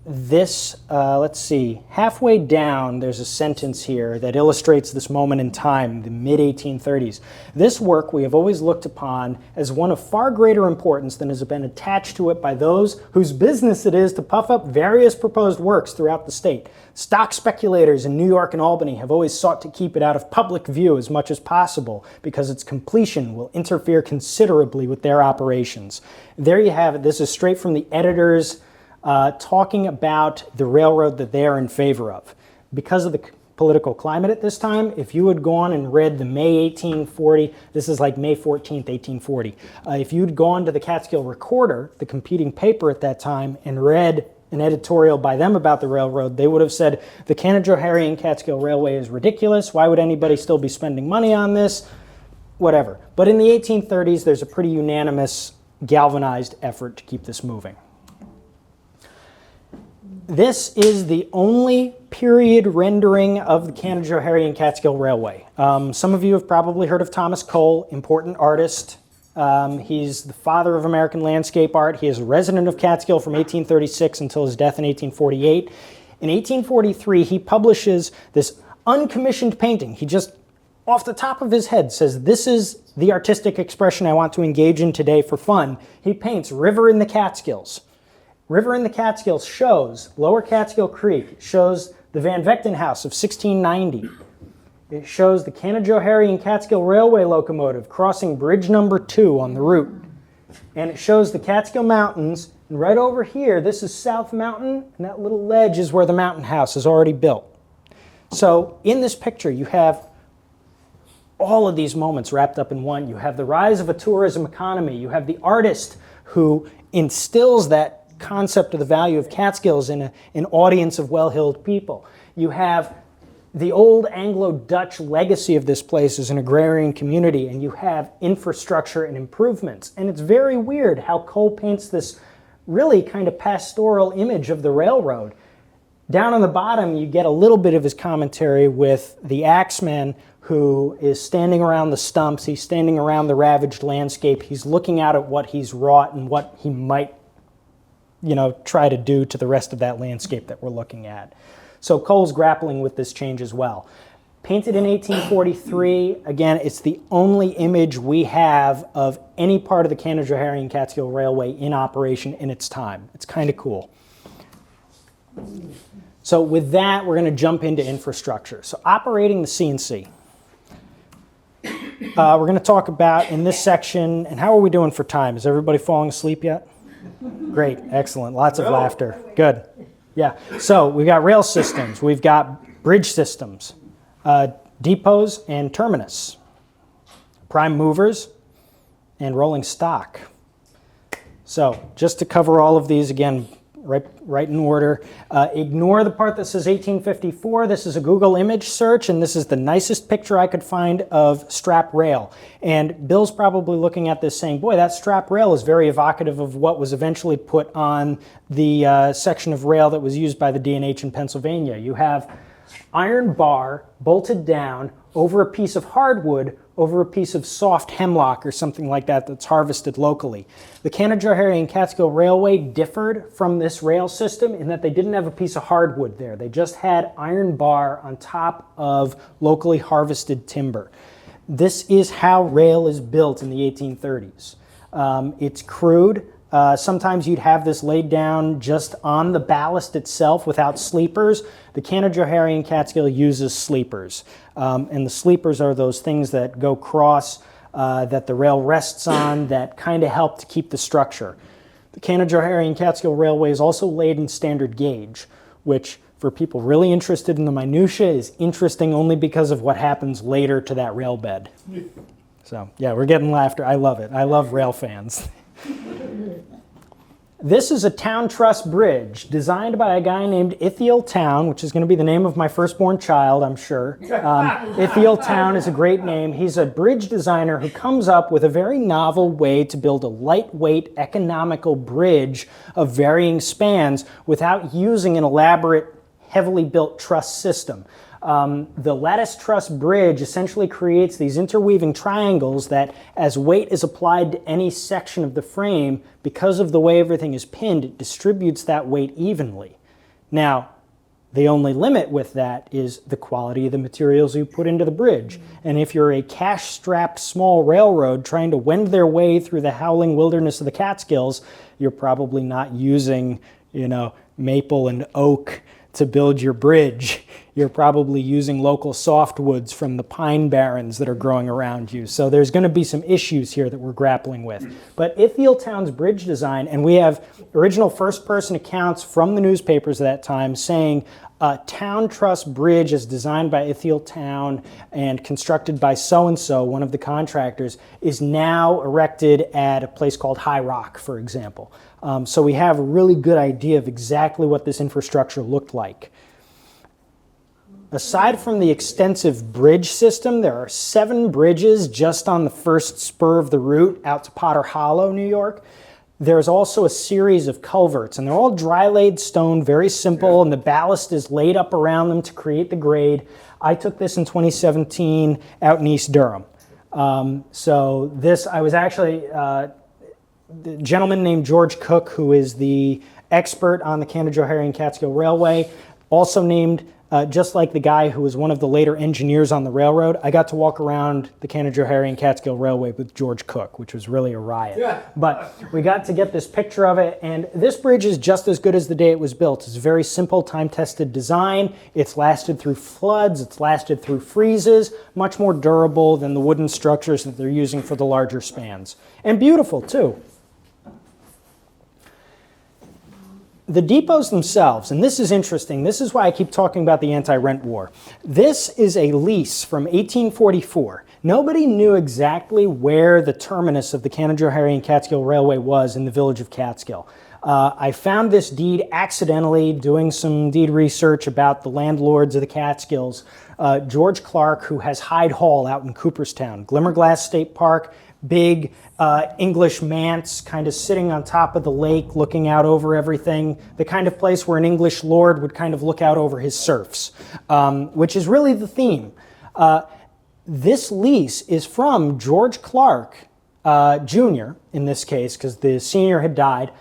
[SPEAKER 2] Let's see, halfway down there's a sentence here that illustrates this moment in time, the mid-1830s. This work we have always looked upon as one of far greater importance than has been attached to it by those whose business it is to puff up various proposed works throughout the state. Stock speculators in New York and Albany have always sought to keep it out of public view as much as possible because its completion will interfere considerably with their operations. There you have it. This is straight from the editor's talking about the railroad that they are in favor of. Because of the political climate at this time, if you had gone and read the May 1840, this is like May 14th, 1840, if you'd gone to the Catskill Recorder, the competing paper at that time, and read an editorial by them about the railroad, they would have said, the Canajoharie and Catskill Railway is ridiculous. Why would anybody still be spending money on this? Whatever. But in the 1830s, there's a pretty unanimous, galvanized effort to keep this moving. This is the only period rendering of the Canajoharie and Catskill Railway. Some of you have probably heard of Thomas Cole, important artist. He's the father of American landscape art. He is a resident of Catskill from 1836 until his death in 1848. In 1843, he publishes this uncommissioned painting. He just, off the top of his head, says, this is the artistic expression I want to engage in today for fun. He paints River in the Catskills. River in the Catskills shows Lower Catskill Creek, shows the Van Vechten House of 1690. It shows the Canajoharie and Catskill Railway locomotive crossing bridge number 2 on the route. And it shows the Catskill Mountains. And right over here, this is South Mountain, and that little ledge is where the mountain house is already built. So in this picture, you have all of these moments wrapped up in one. You have the rise of a tourism economy. You have the artist who instills that concept of the value of Catskills in an audience of well-heeled people. You have the old Anglo-Dutch legacy of this place as an agrarian community, and you have infrastructure and improvements. And it's very weird how Cole paints this really kind of pastoral image of the railroad. Down on the bottom, you get a little bit of his commentary with the axeman who is standing around the stumps. He's standing around the ravaged landscape. He's looking out at what he's wrought and what he might try to do to the rest of that landscape that we're looking at. So Cole's grappling with this change as well. Painted in 1843, again, it's the only image we have of any part of the Canajoharie and Catskill Railway in operation in its time. It's kind of cool. So with that, we're going to jump into infrastructure. So operating the CNC. We're going to talk about in this section, and how are we doing for time? Is everybody falling asleep yet? Great, excellent, lots of laughter, good. Yeah, so we've got rail systems, we've got bridge systems, depots and terminus, prime movers, and rolling stock. So just to cover all of these again, right in order. Ignore the part that says 1854. This is a Google image search, and this is the nicest picture I could find of strap rail. And Bill's probably looking at this saying, boy, that strap rail is very evocative of what was eventually put on the section of rail that was used by the D&H in Pennsylvania. You have iron bar bolted down over a piece of hardwood over a piece of soft hemlock or something like that that's harvested locally. The Canajoharie and Catskill Railway differed from this rail system in that they didn't have a piece of hardwood there. They just had iron bar on top of locally harvested timber. This is how rail is built in the 1830s. It's crude. Sometimes you'd have this laid down just on the ballast itself without sleepers. The Canajoharie and Catskill uses sleepers. And the sleepers are those things that go cross, that the rail rests on, that kind of help to keep the structure. The Canajoharie and Catskill Railway is also laid in standard gauge, which for people really interested in the minutiae is interesting only because of what happens later to that rail bed. So yeah, we're getting laughter. I love it. I love rail fans. This is a town truss bridge designed by a guy named Ithiel Town, which is going to be the name of my firstborn child, I'm sure. Ithiel Town is a great name. He's a bridge designer who comes up with a very novel way to build a lightweight, economical bridge of varying spans without using an elaborate, heavily built truss system. The lattice truss bridge essentially creates these interweaving triangles that, as weight is applied to any section of the frame, because of the way everything is pinned, it distributes that weight evenly. Now, the only limit with that is the quality of the materials you put into the bridge. And if you're a cash-strapped small railroad trying to wend their way through the howling wilderness of the Catskills, you're probably not using, maple and oak to build your bridge. You're probably using local softwoods from the pine barrens that are growing around you. So there's going to be some issues here that we're grappling with. But Ithiel Town's bridge design, and we have original first-person accounts from the newspapers at that time saying town truss bridge is designed by Ithiel Town and constructed by so-and-so, one of the contractors, is now erected at a place called High Rock, for example. So we have a really good idea of exactly what this infrastructure looked like. Aside from the extensive bridge system, there are 7 bridges just on the first spur of the route out to Potter Hollow, New York. There's also a series of culverts, and they're all dry-laid stone, very simple, and the ballast is laid up around them to create the grade. I took this in 2017 out in East Durham. So this, I was actually, the gentleman named George Cook, who is the expert on the Canajoharie and Catskill Railway, also named just like the guy who was one of the later engineers on the railroad. I got to walk around the Canajoharie and Catskill Railway with George Cook, which was really a riot. Yeah. But we got to get this picture of it, and this bridge is just as good as the day it was built. It's a very simple, time-tested design. It's lasted through floods. It's lasted through freezes. Much more durable than the wooden structures that they're using for the larger spans. And beautiful, too. The depots themselves, and this is interesting, this is why I keep talking about the anti-rent war. This is a lease from 1844. Nobody knew exactly where the terminus of the Canajoharie and Catskill Railway was in the village of Catskill. I found this deed accidentally doing some deed research about the landlords of the Catskills. George Clark, who has Hyde Hall out in Cooperstown, Glimmerglass State Park, big English manse kind of sitting on top of the lake looking out over everything, the kind of place where an English lord would kind of look out over his serfs, which is really the theme. This lease is from George Clark Jr., in this case, because the senior had died,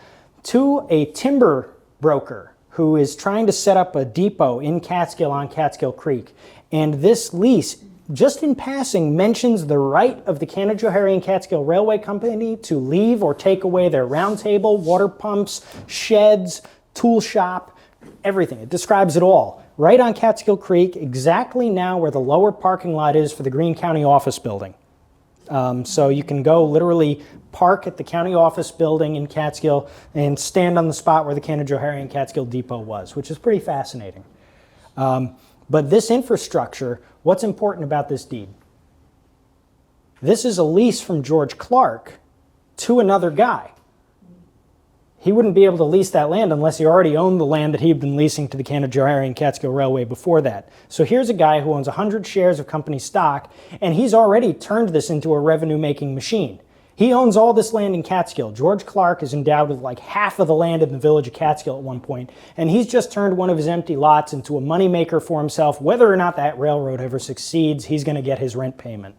[SPEAKER 2] to a timber broker who is trying to set up a depot in Catskill on Catskill Creek. And this lease, just in passing, mentions the right of the Canajoharie and Catskill Railway Company to leave or take away their round table, water pumps, sheds, tool shop, everything. It describes it all. Right on Catskill Creek, exactly now where the lower parking lot is for the Greene County office building. So you can go literally park at the county office building in Catskill and stand on the spot where the Canajoharie and Catskill Depot was, which is pretty fascinating. But this infrastructure, what's important about this deed? This is a lease from George Clark to another guy. He wouldn't be able to lease that land unless he already owned the land that he had been leasing to the Canajoharie and Catskill Railway before that. So here's a guy who owns 100 shares of company stock, and he's already turned this into a revenue-making machine. He owns all this land in Catskill. George Clark is endowed with like half of the land in the village of Catskill at one point, and he's just turned one of his empty lots into a moneymaker for himself. Whether or not that railroad ever succeeds, he's going to get his rent payment.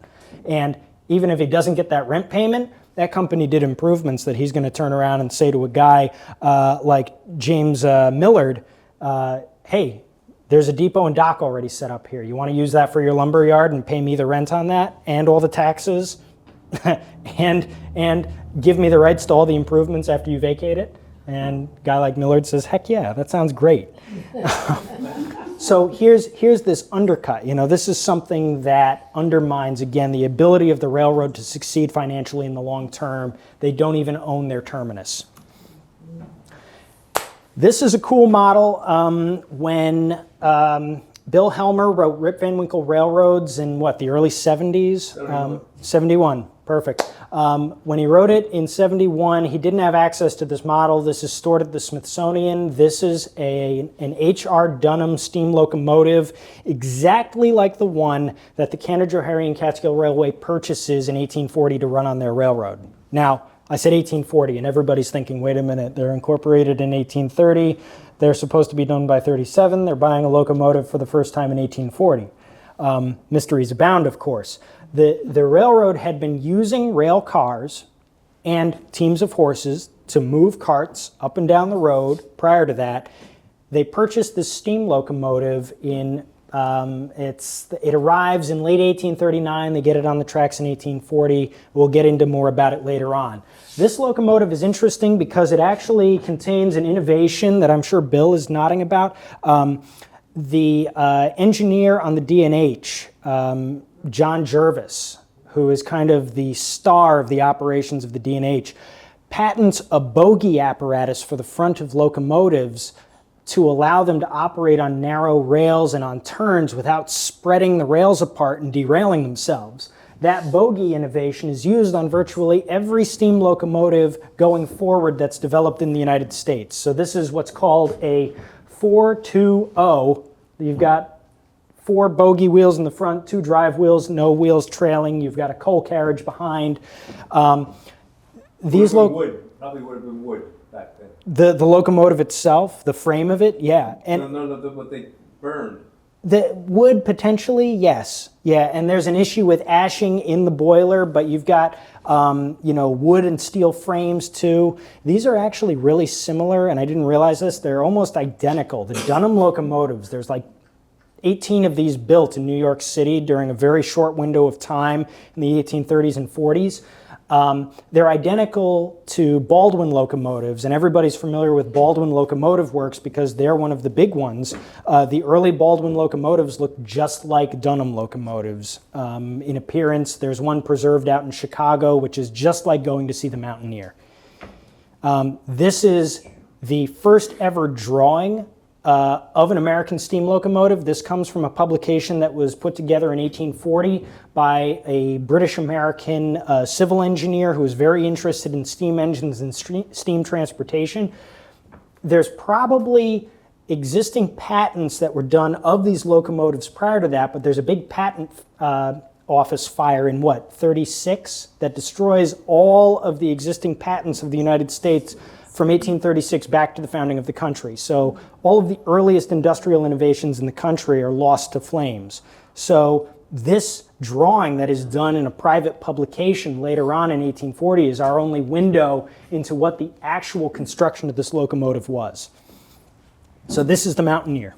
[SPEAKER 2] And even if he doesn't get that rent payment, that company did improvements that he's going to turn around and say to a guy like James Millard, hey, there's a depot and dock already set up here. You want to use that for your lumber yard and pay me the rent on that and all the taxes and give me the rights to all the improvements after you vacate it? And a guy like Millard says, heck yeah, that sounds great. So here's this undercut. You know, this is something that undermines, again, the ability of the railroad to succeed financially in the long term. They don't even own their terminus. This is a cool model. When Bill Helmer wrote Rip Van Winkle Railroads in the early 70s? 71, perfect. When he wrote it in 71, he didn't have access to this model. This is stored at the Smithsonian. This is an H.R. Dunham steam locomotive, exactly like the one that the Canajoharie and Catskill Railway purchases in 1840 to run on their railroad. Now, I said 1840, and everybody's thinking, wait a minute, they're incorporated in 1830. They're supposed to be done by 37. They're buying a locomotive for the first time in 1840. Mysteries abound, of course. The railroad had been using rail cars and teams of horses to move carts up and down the road prior to that. They purchased this steam locomotive in, it arrives in late 1839. They get it on the tracks in 1840. We'll get into more about it later on. This locomotive is interesting because it actually contains an innovation that I'm sure Bill is nodding about. The engineer on the D&H, John Jervis, who is kind of the star of the operations of the D&H, patents a bogie apparatus for the front of locomotives to allow them to operate on narrow rails and on turns without spreading the rails apart and derailing themselves. That bogie innovation is used on virtually every steam locomotive going forward that's developed in the United States. So this is what's called a 4-2-0. You've got 4 bogie wheels in the front, 2 drive wheels, no wheels trailing. You've got a coal carriage behind.
[SPEAKER 4] These wood. Probably would have been wood back then.
[SPEAKER 2] The locomotive itself, the frame of it, yeah. And
[SPEAKER 4] No, what they burned.
[SPEAKER 2] the wood potentially, yes, yeah. And there's an issue with ashing in the boiler, but you've got wood and steel frames too. These are actually really similar, and I didn't realize this. They're almost identical. The Dunham locomotives. There's like 18 of these built in New York City during a very short window of time in the 1830s and 40s. They're identical to Baldwin locomotives, and everybody's familiar with Baldwin Locomotive Works because they're one of the big ones. The early Baldwin locomotives look just like Dunham locomotives in appearance. There's one preserved out in Chicago, which is just like going to see the Mountaineer. This is the first ever drawing of an American steam locomotive. This comes from a publication that was put together in 1840 by a British-American civil engineer who was very interested in steam engines and steam transportation. There's probably existing patents that were done of these locomotives prior to that, but there's a big patent office fire in 36 that destroys all of the existing patents of the United States from 1836 back to the founding of the country. So all of the earliest industrial innovations in the country are lost to flames. So this drawing that is done in a private publication later on in 1840 is our only window into what the actual construction of this locomotive was. So this is the Mountaineer.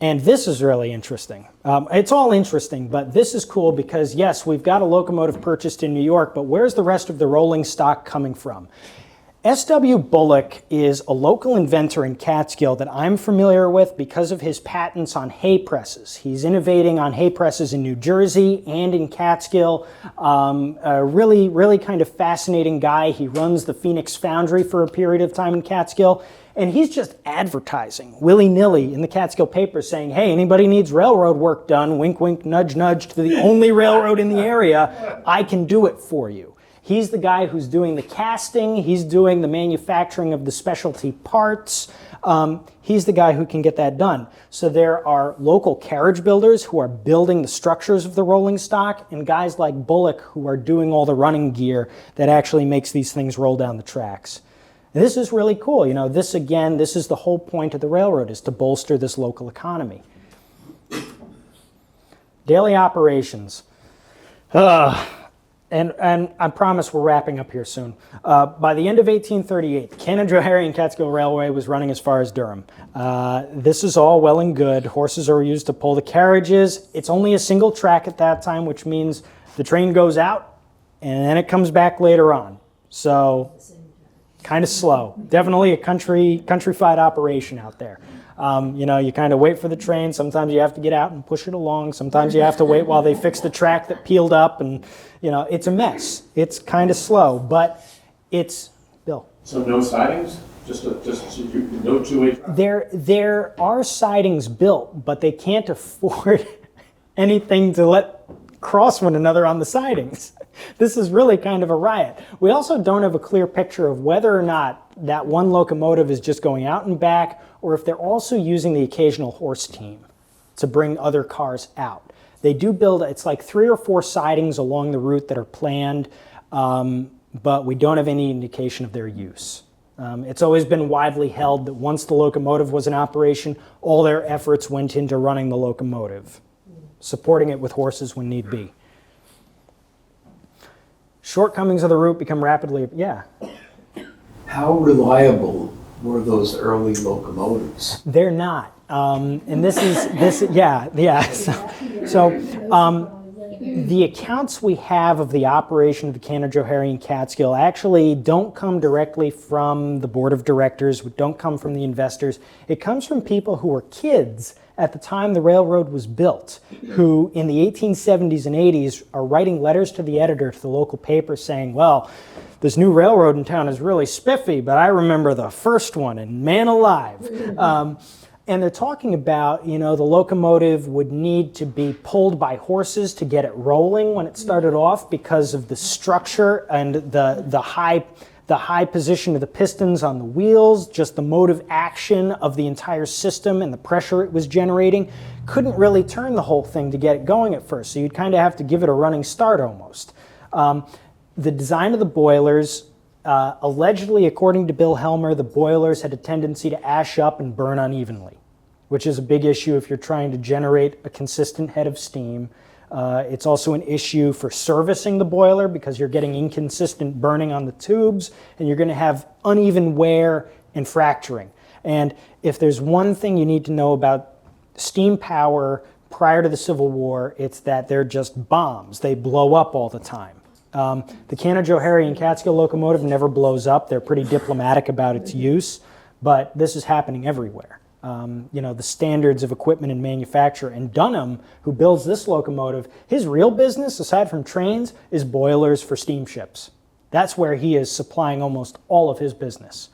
[SPEAKER 2] And this is really interesting. It's all interesting, but this is cool because, yes, we've got a locomotive purchased in New York, but where's the rest of the rolling stock coming from? S.W. Bullock is a local inventor in Catskill that I'm familiar with because of his patents on hay presses. He's innovating on hay presses in New Jersey and in Catskill. A really kind of fascinating guy. He runs the Phoenix Foundry for a period of time in Catskill. And he's just advertising willy-nilly in the Catskill paper saying, hey, anybody needs railroad work done, wink, wink, nudge, nudge, to the only railroad in the area, I can do it for you. He's the guy who's doing the casting. He's doing the manufacturing of the specialty parts. He's the guy who can get that done. So there are local carriage builders who are building the structures of the rolling stock, and guys like Bullock who are doing all the running gear that actually makes these things roll down the tracks. And this is really cool. You know, this is the whole point of the railroad, is to bolster this local economy. Daily operations. And I promise we're wrapping up here soon. By the end of 1838, the Canajoharie and Catskill Railway was running as far as Durham. This is all well and good. Horses are used to pull the carriages. It's only a single track at that time, which means the train goes out and then it comes back later on. So kind of slow. Definitely a countrified operation out there. You know, you kind of wait for the train. Sometimes you have to get out and push it along. Sometimes you have to wait while they fix the track that peeled up, and you know, it's a mess. It's kind of slow, but it's Bill.
[SPEAKER 3] So no sidings? Just no two-way traffic?
[SPEAKER 2] There are sidings built, but they can't afford anything to let cross one another on the sidings. This is really kind of a riot. We also don't have a clear picture of whether or not that one locomotive is just going out and back, or if they're also using the occasional horse team to bring other cars out. They do build, it's like 3 or 4 sidings along the route that are planned, but we don't have any indication of their use. It's always been widely held that once the locomotive was in operation, all their efforts went into running the locomotive, supporting it with horses when need be. Shortcomings of the route become rapidly,
[SPEAKER 5] How reliable were those early locomotives?
[SPEAKER 2] They're not. And this is, So the accounts we have of the operation of the Canajoharie and Catskill actually don't come directly from the board of directors, don't come from the investors. It comes from people who were kids at the time the railroad was built, who in the 1870s and 80s are writing letters to the editor, to the local paper, saying, well, this new railroad in town is really spiffy, but I remember the first one, and man alive. And they're talking about, you know, the locomotive would need to be pulled by horses to get it rolling when it started off because of the structure and the high position of the pistons on the wheels, just the motive action of the entire system and the pressure it was generating. Couldn't really turn the whole thing to get it going at first, so you'd kind of have to give it a running start almost. The design of the boilers, allegedly, according to Bill Helmer, the boilers had a tendency to ash up and burn unevenly, which is a big issue if you're trying to generate a consistent head of steam. It's also an issue for servicing the boiler because you're getting inconsistent burning on the tubes, and you're going to have uneven wear and fracturing. And if there's one thing you need to know about steam power prior to the Civil War, it's that they're just bombs. They blow up all the time. The Canajoharie and Catskill locomotive never blows up. They're pretty diplomatic about its use, but this is happening everywhere. You know, the standards of equipment and manufacture. And Dunham, who builds this locomotive, his real business, aside from trains, is boilers for steamships. That's where he is supplying almost all of his business.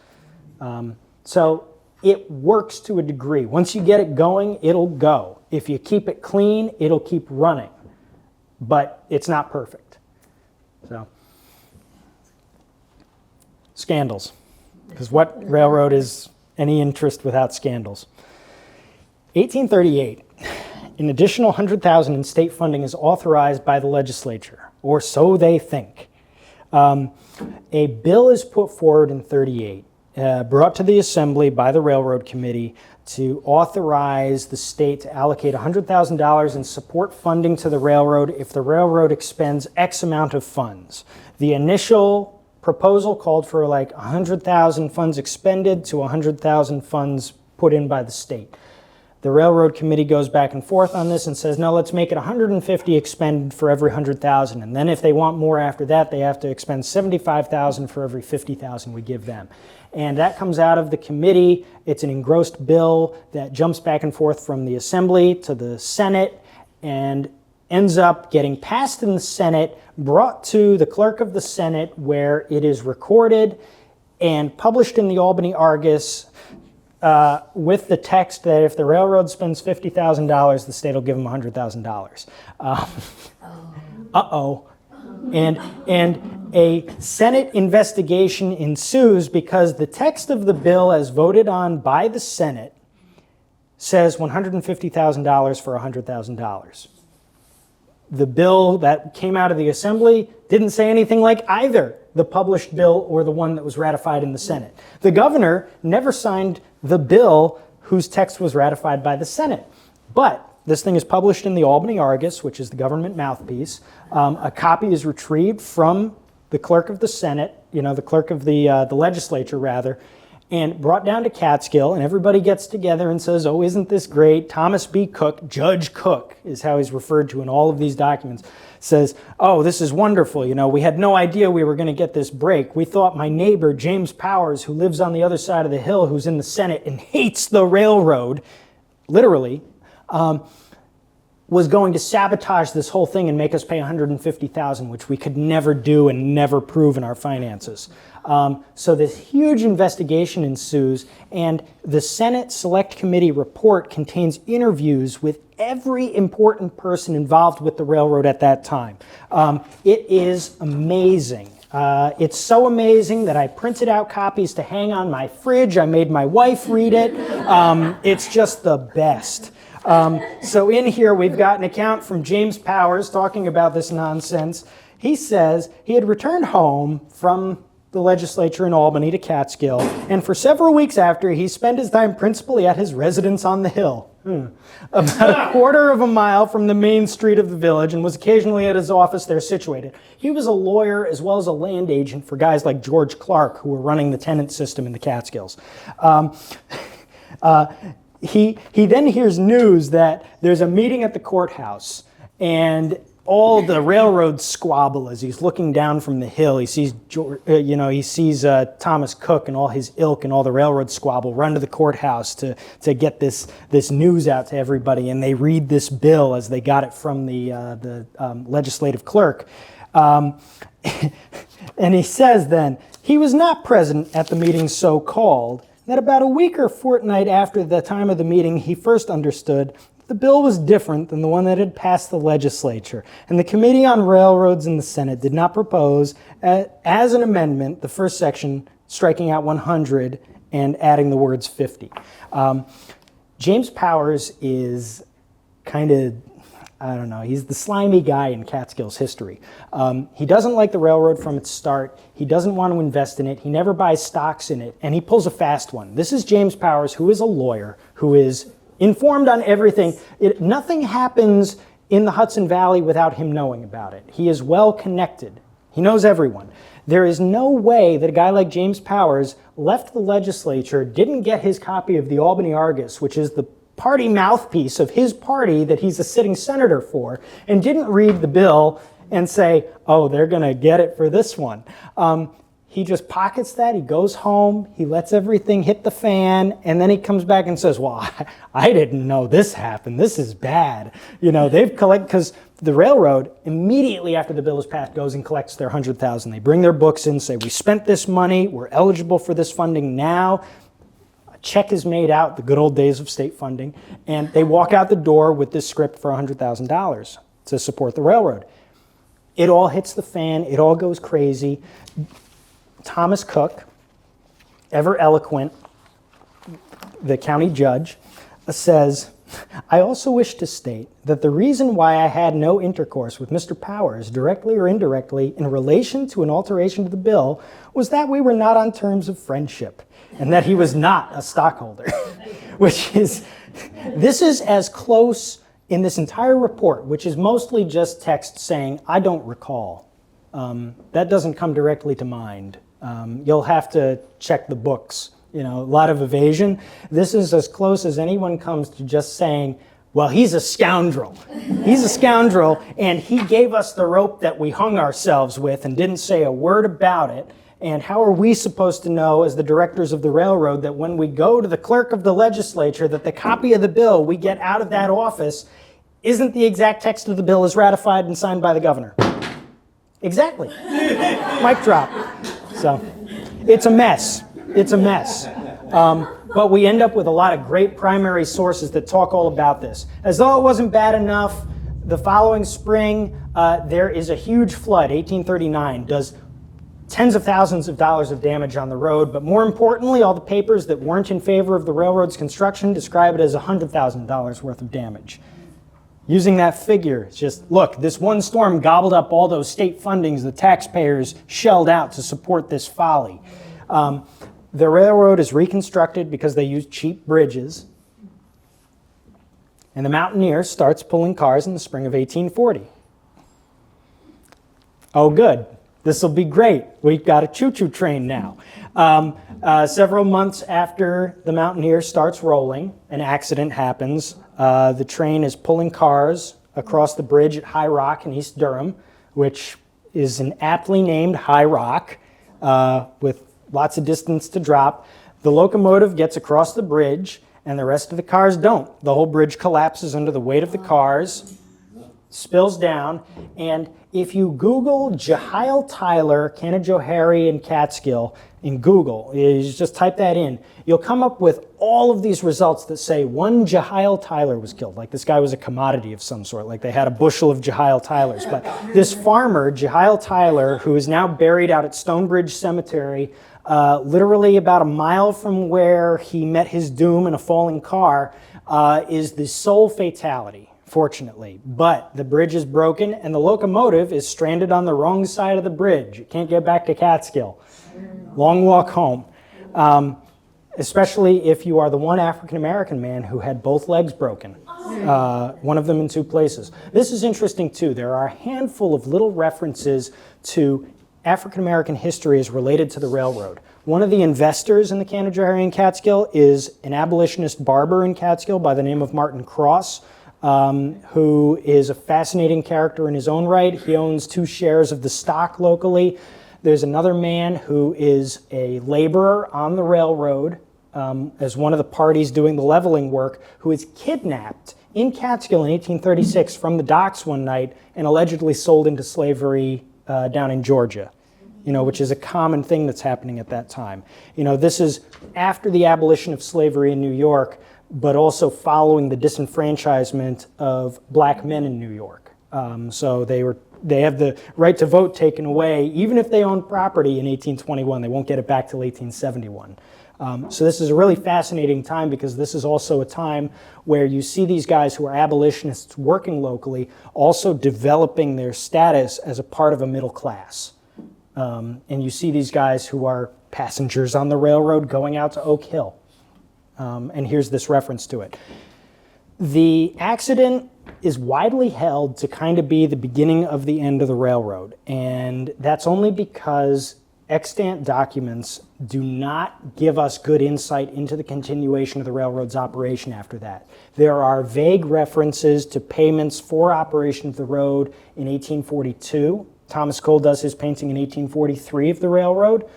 [SPEAKER 2] So it works to a degree. Once you get it going, it'll go. If you keep it clean, it'll keep running. But it's not perfect. So, scandals. Because what railroad is any interest without scandals? 1838, an additional $100,000 in state funding is authorized by the legislature, or so they think. A bill is put forward in 38, brought to the assembly by the railroad committee to authorize the state to allocate $100,000 in support funding to the railroad if the railroad expends X amount of funds. The initial proposal called for like 100,000 funds expended to 100,000 funds put in by the state. The Railroad Committee goes back and forth on this and says, no, let's make it 150 expended for every 100,000. And then if they want more after that, they have to expend 75,000 for every 50,000 we give them. And that comes out of the committee. It's an engrossed bill that jumps back and forth from the Assembly to the Senate and ends up getting passed in the Senate, brought to the clerk of the Senate, where it is recorded and published in the Albany Argus with the text that if the railroad spends $50,000, the state will give them $100,000. Uh-oh. And a Senate investigation ensues because the text of the bill as voted on by the Senate says $150,000 for $100,000. The bill that came out of the Assembly didn't say anything like either the published bill or the one that was ratified in the Senate. The governor never signed the bill whose text was ratified by the Senate. But this thing is published in the Albany Argus, which is the government mouthpiece. A copy is retrieved from the clerk of the Senate, the clerk of the legislature, rather, and brought down to Catskill, and everybody gets together and says, oh, isn't this great? Thomas B. Cook, Judge Cook is how he's referred to in all of these documents, says, oh, this is wonderful. We had no idea we were going to get this break. We thought my neighbor, James Powers, who lives on the other side of the hill, who's in the Senate and hates the railroad, literally, was going to sabotage this whole thing and make us pay $150,000, which we could never do and never prove in our finances. So this huge investigation ensues, and the Senate Select Committee report contains interviews with every important person involved with the railroad at that time. It is amazing. It's so amazing that I printed out copies to hang on my fridge. I made my wife read it. It's just the best. So in here we've got an account from James Powers talking about this nonsense. He says he had returned home from the legislature in Albany to Catskill, and for several weeks after, he spent his time principally at his residence on the hill, about a quarter of a mile from the main street of the village, and was occasionally at his office there situated. He was a lawyer as well as a land agent for guys like George Clark, who were running the tenant system in the Catskills. He then hears news that there's a meeting at the courthouse, and all the railroad squabble as he's looking down from the hill. He sees, Thomas Cook and all his ilk and all the railroad squabble run to the courthouse to get this news out to everybody, and they read this bill as they got it from the legislative clerk. And he says then, he was not present at the meeting so called, that about a week or fortnight after the time of the meeting, he first understood the bill was different than the one that had passed the legislature, and the Committee on Railroads in the Senate did not propose as an amendment the first section striking out 100 and adding the words 50. James Powers is kind of, I don't know, he's the slimy guy in Catskills history. He doesn't like the railroad from its start. He doesn't want to invest in it. He never buys stocks in it, and he pulls a fast one. This is James Powers, who is a lawyer, who is informed on everything. Nothing happens in the Hudson Valley without him knowing about it. He is well connected. He knows everyone. There is no way that a guy like James Powers left the legislature, didn't get his copy of the Albany Argus, which is the party mouthpiece of his party that he's a sitting senator for, and didn't read the bill and say, oh, they're going to get it for this one. He just pockets that, he goes home, he lets everything hit the fan, and then he comes back and says, well, I didn't know this happened, this is bad. They've collected, because the railroad, immediately after the bill is passed, goes and collects their $100,000. They bring their books in, say, we spent this money, we're eligible for this funding now. A check is made out, the good old days of state funding, and they walk out the door with this script for $100,000 to support the railroad. It all hits the fan, it all goes crazy. Thomas Cook, ever eloquent, the county judge, says, I also wish to state that the reason why I had no intercourse with Mr. Powers, directly or indirectly, in relation to an alteration to the bill, was that we were not on terms of friendship, and that he was not a stockholder. This is as close in this entire report, which is mostly just text saying, I don't recall. That doesn't come directly to mind. You'll have to check the books a lot of evasion. This is as close as anyone comes to just saying, well, he's a scoundrel. He's a scoundrel, and he gave us the rope that we hung ourselves with and didn't say a word about it. And how are we supposed to know, as the directors of the railroad, that when we go to the clerk of the legislature, that the copy of the bill we get out of that office isn't the exact text of the bill as ratified and signed by the governor? Exactly. Mic drop. So it's a mess. It's a mess. But we end up with a lot of great primary sources that talk all about this. As though it wasn't bad enough, the following spring, there is a huge flood. 1839 does tens of thousands of dollars of damage on the road, but more importantly, all the papers that weren't in favor of the railroad's construction describe it as $100,000 worth of damage. Using that figure, it's just, look, this one storm gobbled up all those state fundings the taxpayers shelled out to support this folly. The railroad is reconstructed because they used cheap bridges, and the Mountaineer starts pulling cars in the spring of 1840. Oh, good. This will be great. We've got a choo-choo train now. Several months after the Mountaineer starts rolling, an accident happens. The train is pulling cars across the bridge at High Rock in East Durham, which is an aptly named High Rock with lots of distance to drop. The locomotive gets across the bridge, and the rest of the cars don't. The whole bridge collapses under the weight of the cars, spills down, and if you Google Jehiel Tyler, Canajoharie, and Catskill in Google, you just type that in, you'll come up with all of these results that say one Jehiel Tyler was killed, like this guy was a commodity of some sort, like they had a bushel of Jehiel Tylers. But this farmer, Jehiel Tyler, who is now buried out at Stonebridge Cemetery, literally about a mile from where he met his doom in a falling car, is the sole fatality, fortunately. But the bridge is broken, and the locomotive is stranded on the wrong side of the bridge. It can't get back to Catskill. Long walk home. Especially if you are the one African-American man who had both legs broken, one of them in two places. This is interesting, too. There are a handful of little references to African-American history as related to the railroad. One of the investors in the Canajoharie and Catskill is an abolitionist barber in Catskill by the name of Martin Cross, who is a fascinating character in his own right. He owns 2 shares of the stock locally. There's another man who is a laborer on the railroad as one of the parties doing the leveling work, who is kidnapped in Catskill in 1836 from the docks one night and allegedly sold into slavery down in Georgia, which is a common thing that's happening at that time. This is after the abolition of slavery in New York, but also following the disenfranchisement of black men in New York. So they have the right to vote taken away, even if they own property in 1821. They won't get it back till 1871. So this is a really fascinating time, because this is also a time where you see these guys who are abolitionists working locally also developing their status as a part of a middle class. And you see these guys who are passengers on the railroad going out to Oak Hill. And here's this reference to it. The accident is widely held to kind of be the beginning of the end of the railroad. And that's only because extant documents do not give us good insight into the continuation of the railroad's operation after that. There are vague references to payments for operation of the road in 1842. Thomas Cole does his painting in 1843 of the railroad.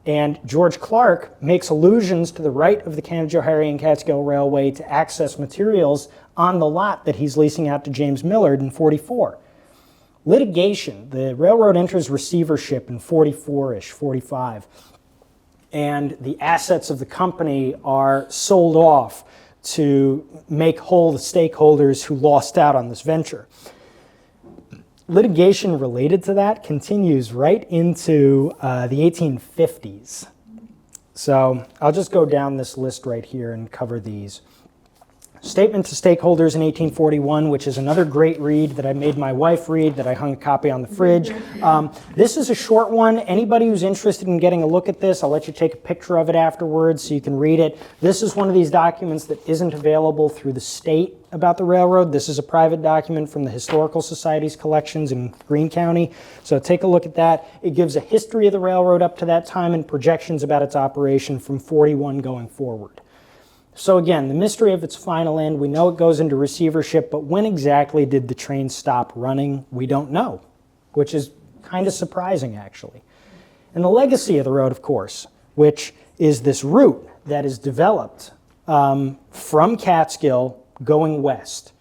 [SPEAKER 2] And George Clark makes allusions to the right of the Canajoharie and Catskill Railway to access materials on the lot that he's leasing out to James Millard in 44. Litigation, the railroad enters receivership in 44-ish, 45, and the assets of the company are sold off to make whole the stakeholders who lost out on this venture. Litigation related to that continues right into the 1850s. So I'll just go down this list right here and cover these. Statement to Stakeholders in 1841, which is another great read that I made my wife read, that I hung a copy on the fridge. This is a short one. Anybody who's interested in getting a look at this, I'll let you take a picture of it afterwards so you can read it. This is one of these documents that isn't available through the state about the railroad. This is a private document from the Historical Society's collections in Greene County. So take a look at that. It gives a history of the railroad up to that time and projections about its operation from 41 going forward. So again, the mystery of its final end, we know it goes into receivership, but when exactly did the train stop running? We don't know, which is kind of surprising, actually. And the legacy of the road, of course, which is this route that is developed from Catskill going west.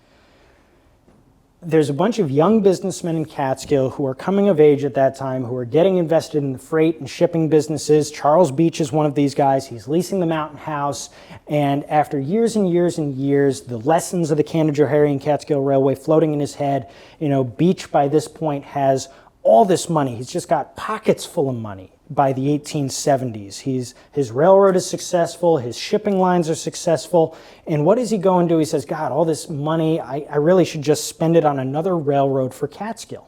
[SPEAKER 2] There's a bunch of young businessmen in Catskill who are coming of age at that time, who are getting invested in the freight and shipping businesses. Charles Beach is one of these guys. He's leasing the Mountain House. And after years and years and years, the lessons of the Canajoharie and Catskill Railway floating in his head, Beach by this point has all this money. He's just got pockets full of money by the 1870s. His railroad is successful, his shipping lines are successful, and what does he go and do? He says, God, all this money, I really should just spend it on another railroad for Catskill.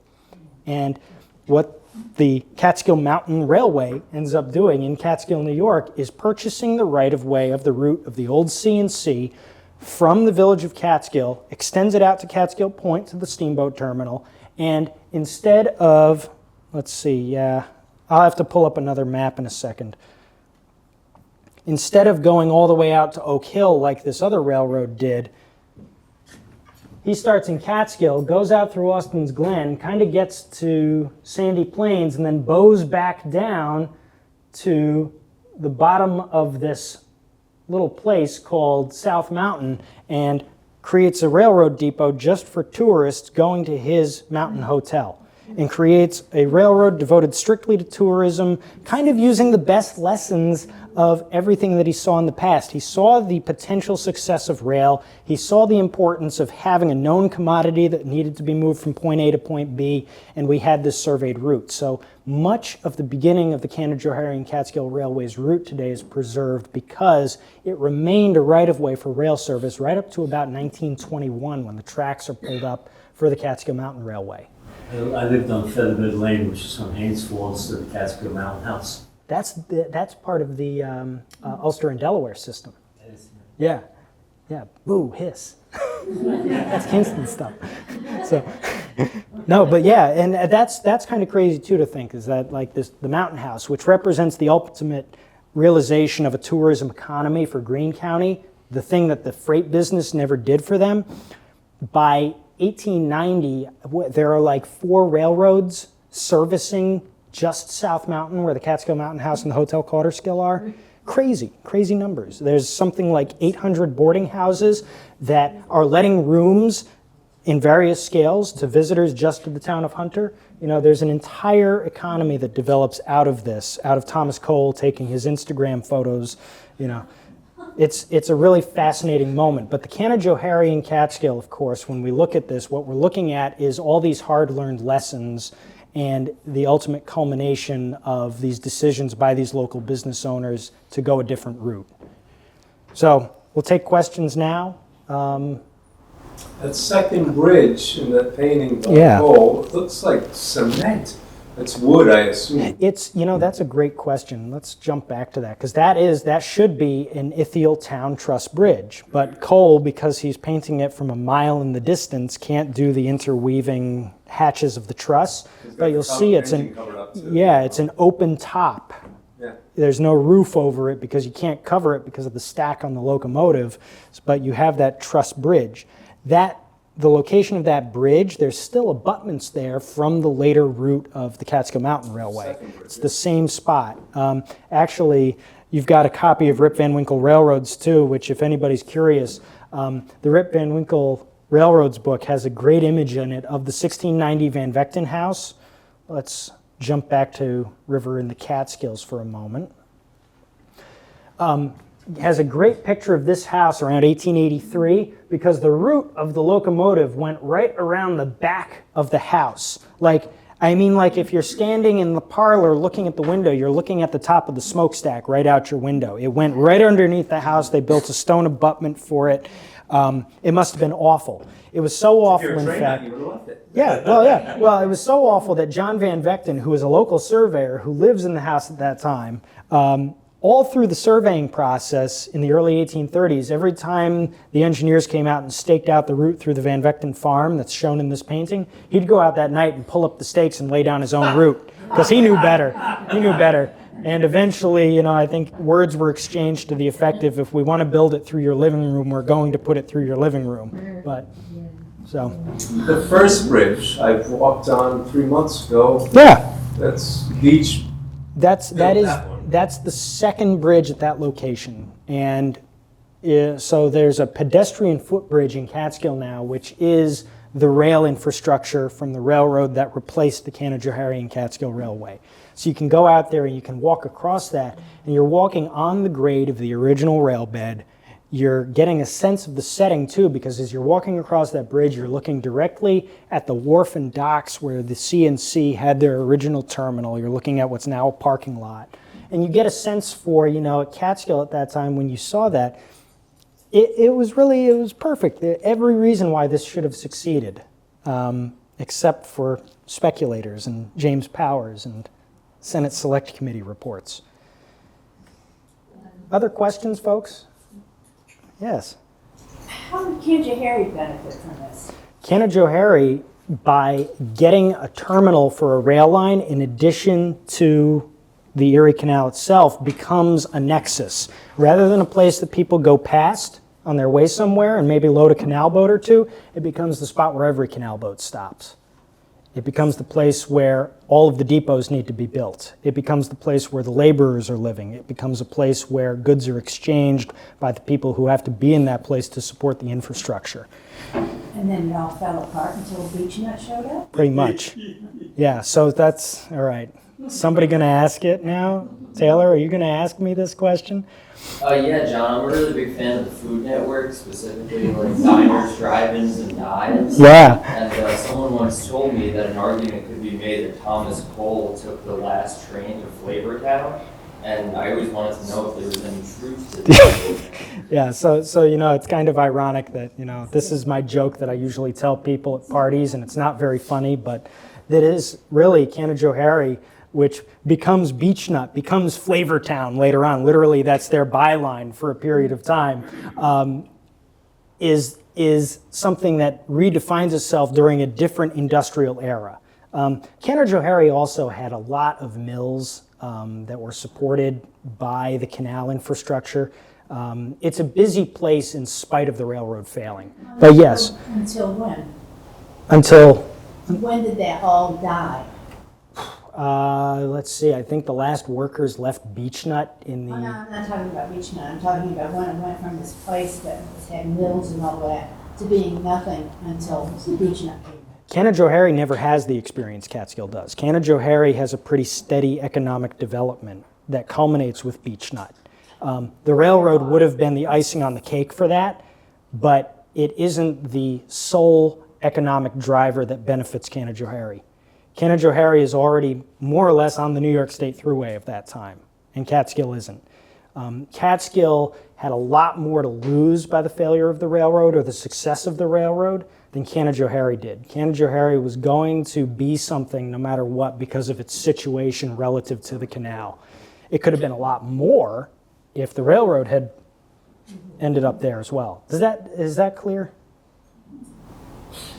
[SPEAKER 2] And what the Catskill Mountain Railway ends up doing in Catskill, New York, is purchasing the right-of-way of the route of the old C&C from the village of Catskill, extends it out to Catskill Point to the steamboat terminal, and instead of, let's see, I'll have to pull up another map in a second. Instead of going all the way out to Oak Hill like this other railroad did, he starts in Catskill, goes out through Austin's Glen, kind of gets to Sandy Plains, and then bows back down to the bottom of this little place called South Mountain and creates a railroad depot just for tourists going to his mountain hotel, and creates a railroad devoted strictly to tourism, kind of using the best lessons of everything that he saw in the past. He saw the potential success of rail. He saw the importance of having a known commodity that needed to be moved from point A to point B, and we had this surveyed route. So much of the beginning of the Canajoharie and Catskill Railway's route today is preserved because it remained a right-of-way for rail service right up to about 1921 when the tracks are pulled up for the Catskill Mountain Railway.
[SPEAKER 6] I lived on Featherbed Lane, which is from Haynes Falls to the Catskill Mountain House.
[SPEAKER 2] That's part of the Ulster and Delaware system. Yeah. Boo, hiss. That's Kingston stuff. So, no, but yeah, and that's kind of crazy too to think, is that like the Mountain House, which represents the ultimate realization of a tourism economy for Greene County, the thing that the freight business never did for them. By 1890, there are like 4 railroads servicing just South Mountain, where the Catskill Mountain House and the Hotel Catskill are. Crazy numbers. There's something like 800 boarding houses that are letting rooms in various scales to visitors just to the town of Hunter. There's an entire economy that develops out of this, out of Thomas Cole taking his Instagram photos, It's a really fascinating moment. But the Canajoharie and Catskill, of course, when we look at this, what we're looking at is all these hard-learned lessons and the ultimate culmination of these decisions by these local business owners to go a different route. So we'll take questions now.
[SPEAKER 5] That second bridge in that painting by
[SPEAKER 2] Yeah.
[SPEAKER 5] Cole, it looks like cement. It's wood, I assume.
[SPEAKER 2] It's, that's a great question. Let's jump back to that, because that should be an Ithiel Town Truss Bridge. But Cole, because he's painting it from a mile in the distance, can't do the interweaving hatches of the truss. But you'll see it's it's an open top.
[SPEAKER 5] Yeah.
[SPEAKER 2] There's no roof over it because you can't cover it because of the stack on the locomotive, but you have that truss bridge. The location of that bridge, there's still abutments there from the later route of the Catskill Mountain Railway. It's the same spot. Actually, you've got a copy of Rip Van Winkle Railroads too, which if anybody's curious, the Rip Van Winkle Railroads book has a great image in it of the 1690 Van Vechten House. Let's jump back to River in the Catskills for a moment. Has a great picture of this house around 1883 because the route of the locomotive went right around the back of the house. Like if you're standing in the parlor looking at the window, you're looking at the top of the smokestack right out your window. It went right underneath the house. They built a stone abutment for it. It must have been awful. It was so awful,
[SPEAKER 4] If
[SPEAKER 2] in
[SPEAKER 4] you're a
[SPEAKER 2] fact.
[SPEAKER 4] trainer, you would have loved it.
[SPEAKER 2] Yeah. Well, it was so awful that John Van Vechten, who is a local surveyor who lives in the house at that time, all through the surveying process in the early 1830s, every time the engineers came out and staked out the route through the Van Vechten farm that's shown in this painting, he'd go out that night and pull up the stakes and lay down his own route because he knew better. He knew better. And eventually, I think words were exchanged to the effect of, if we want to build it through your living room, we're going to put it through your living room. But, so.
[SPEAKER 5] The first bridge I walked on 3 months ago,
[SPEAKER 2] Yeah.
[SPEAKER 5] that's beach.
[SPEAKER 2] That's
[SPEAKER 5] that one.
[SPEAKER 2] the second bridge at that location, and so there's a pedestrian footbridge in Catskill now, which is the rail infrastructure from the railroad that replaced the Canajoharie and Catskill Railway. So you can go out there and you can walk across that, and you're walking on the grade of the original rail bed. You're getting a sense of the setting too, because as you're walking across that bridge, you're looking directly at the wharf and docks where the C&C had their original terminal. You're looking at what's now a parking lot. And you get a sense for, at Catskill at that time, when you saw that, it was perfect. Every reason why this should have succeeded, except for speculators and James Powers and Senate Select Committee reports. Other questions, folks? Yes.
[SPEAKER 7] How did Canajoharie benefit from this?
[SPEAKER 2] Canajoharie, by getting a terminal for a rail line in addition to the Erie Canal itself, becomes a nexus. Rather than a place that people go past on their way somewhere and maybe load a canal boat or two, it becomes the spot where every canal boat stops. It becomes the place where all of the depots need to be built. It becomes the place where the laborers are living. It becomes a place where goods are exchanged by the people who have to be in that place to support the infrastructure.
[SPEAKER 7] And then it all fell apart until BeachNut showed up?
[SPEAKER 2] Pretty much. Yeah, so that's, all right. Somebody gonna ask it now? Taylor, are you gonna ask me this question?
[SPEAKER 8] Yeah, John, I'm a really big fan of the Food Network, specifically like diners, drive-ins, and dives.
[SPEAKER 2] Yeah.
[SPEAKER 8] And someone once told me that an argument could be made that Thomas Cole took the last train to Flavortown, and I always wanted to know if there was any truth to that.
[SPEAKER 2] Yeah, so it's kind of ironic that, this is my joke that I usually tell people at parties, and it's not very funny, but that is really Canajoharie, which becomes BeachNut, becomes Flavortown later on. Literally, that's their byline for a period of time, is something that redefines itself during a different industrial era. Canajoharie also had a lot of mills that were supported by the canal infrastructure. It's a busy place in spite of the railroad failing. But yes.
[SPEAKER 7] Until when?
[SPEAKER 2] Until?
[SPEAKER 7] When did they all die?
[SPEAKER 2] Let's see, I think the last workers left BeachNut in the...
[SPEAKER 7] Oh, no, I'm not talking about BeachNut. I'm talking about when it went from this place that had mills and all that to being nothing until BeachNut came.
[SPEAKER 2] Canajoharie never has the experience Catskill does. Canajoharie has a pretty steady economic development that culminates with BeachNut. The railroad would have been the icing on the cake for that, but it isn't the sole economic driver that benefits Canajoharie. Canajoharie is already more or less on the New York State Thruway of that time, and Catskill isn't. Catskill had a lot more to lose by the failure of the railroad or the success of the railroad than Canajoharie did. Canajoharie was going to be something no matter what because of its situation relative to the canal. It could have been a lot more if the railroad had ended up there as well. Is that clear?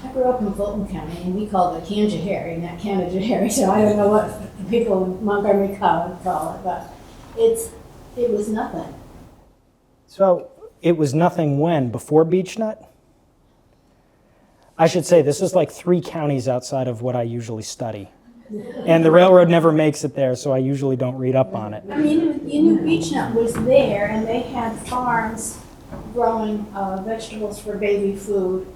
[SPEAKER 7] I grew up in Fulton County, and we called it Canajoharie, not Canajoharie, so I don't know what the people in Montgomery call it, but it was nothing.
[SPEAKER 2] So it was nothing when? Before BeachNut? I should say this is like 3 counties outside of what I usually study. And the railroad never makes it there, so I usually don't read up on it.
[SPEAKER 7] I mean, you knew BeachNut was there, and they had farms growing vegetables for baby food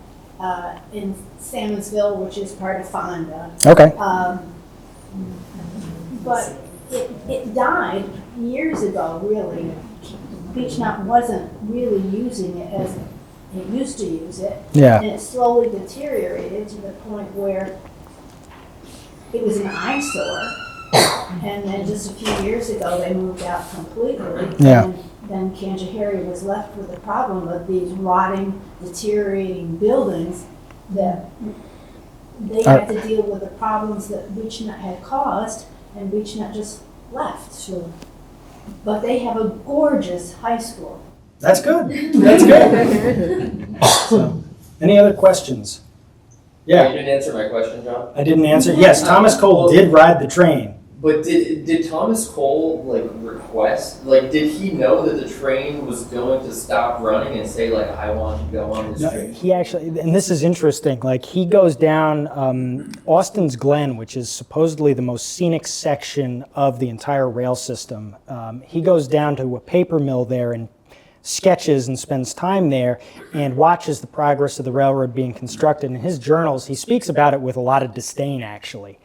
[SPEAKER 7] in Salmonsville, which is part of Fonda.
[SPEAKER 2] Okay.
[SPEAKER 7] But it died years ago, really. BeachNut wasn't really using it as it used to use it.
[SPEAKER 2] Yeah.
[SPEAKER 7] And it slowly deteriorated to the point where it was an eyesore. And then just a few years ago, they moved out completely.
[SPEAKER 2] Yeah.
[SPEAKER 7] And then Canajoharie was left with the problem of these rotting, deteriorating buildings that they had to deal with the problems that BeachNut had caused, and BeachNut just left. So, but they have a gorgeous high school.
[SPEAKER 2] That's good. That's good. So, any other questions?
[SPEAKER 8] You
[SPEAKER 2] Yeah,
[SPEAKER 8] didn't answer my question, John.
[SPEAKER 2] I didn't answer. Yes, Thomas Cole did ride the train.
[SPEAKER 8] But did Thomas Cole like request, like did he know that the train was going to stop running and say like I want to go on this
[SPEAKER 2] No,
[SPEAKER 8] train?
[SPEAKER 2] he actually, and this is interesting, like he goes down Austin's Glen, which is supposedly the most scenic section of the entire rail system. He goes down to a paper mill there and sketches and spends time there and watches the progress of the railroad being constructed. In his journals, he speaks about it with a lot of disdain, actually.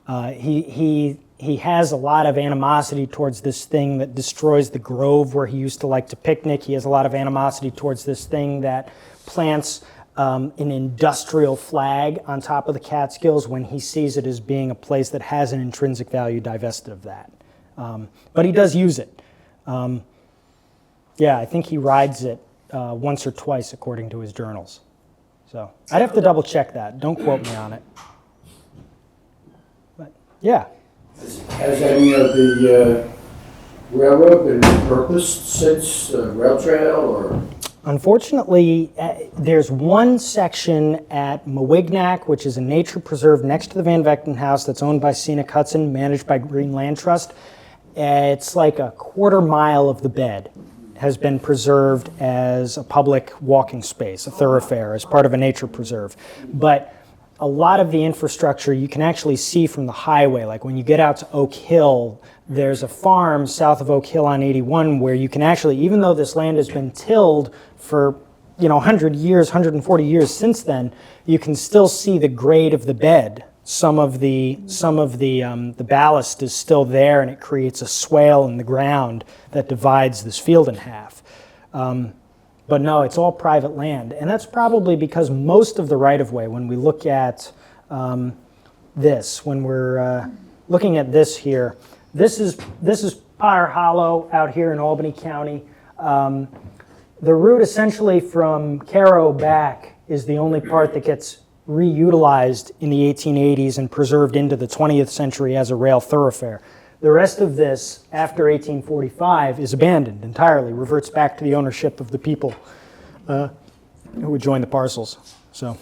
[SPEAKER 2] He has a lot of animosity towards this thing that destroys the grove where he used to like to picnic. He has a lot of animosity towards this thing that plants an industrial flag on top of the Catskills when he sees it as being a place that has an intrinsic value divested of that. But he does use it. Yeah, I think he rides it once or twice according to his journals. So I'd have to double check that. Don't quote me on it. But yeah.
[SPEAKER 9] Has any of the railroad been repurposed since rail trail or?
[SPEAKER 2] Unfortunately, there's one section at Mawignac, which is a nature preserve next to the Van Vechten House that's owned by Scenic Hudson, managed by Greene Land Trust. It's like a quarter mile of the bed has been preserved as a public walking space, a thoroughfare, as part of a nature preserve. But a lot of the infrastructure you can actually see from the highway. Like when you get out to Oak Hill, there's a farm south of Oak Hill on 81 where you can actually, even though this land has been tilled for 100 years, 140 years since then, you can still see the grade of the bed. Some of the ballast is still there, and it creates a swale in the ground that divides this field in half. But no, it's all private land, and that's probably because most of the right-of-way, when we look at this, when we're looking at this here, this is Potter Hollow out here in Albany County. The route essentially from Caro back is the only part that gets reutilized in the 1880s and preserved into the 20th century as a rail thoroughfare. The rest of this, after 1845, is abandoned entirely, reverts back to the ownership of the people who would join the parcels. So,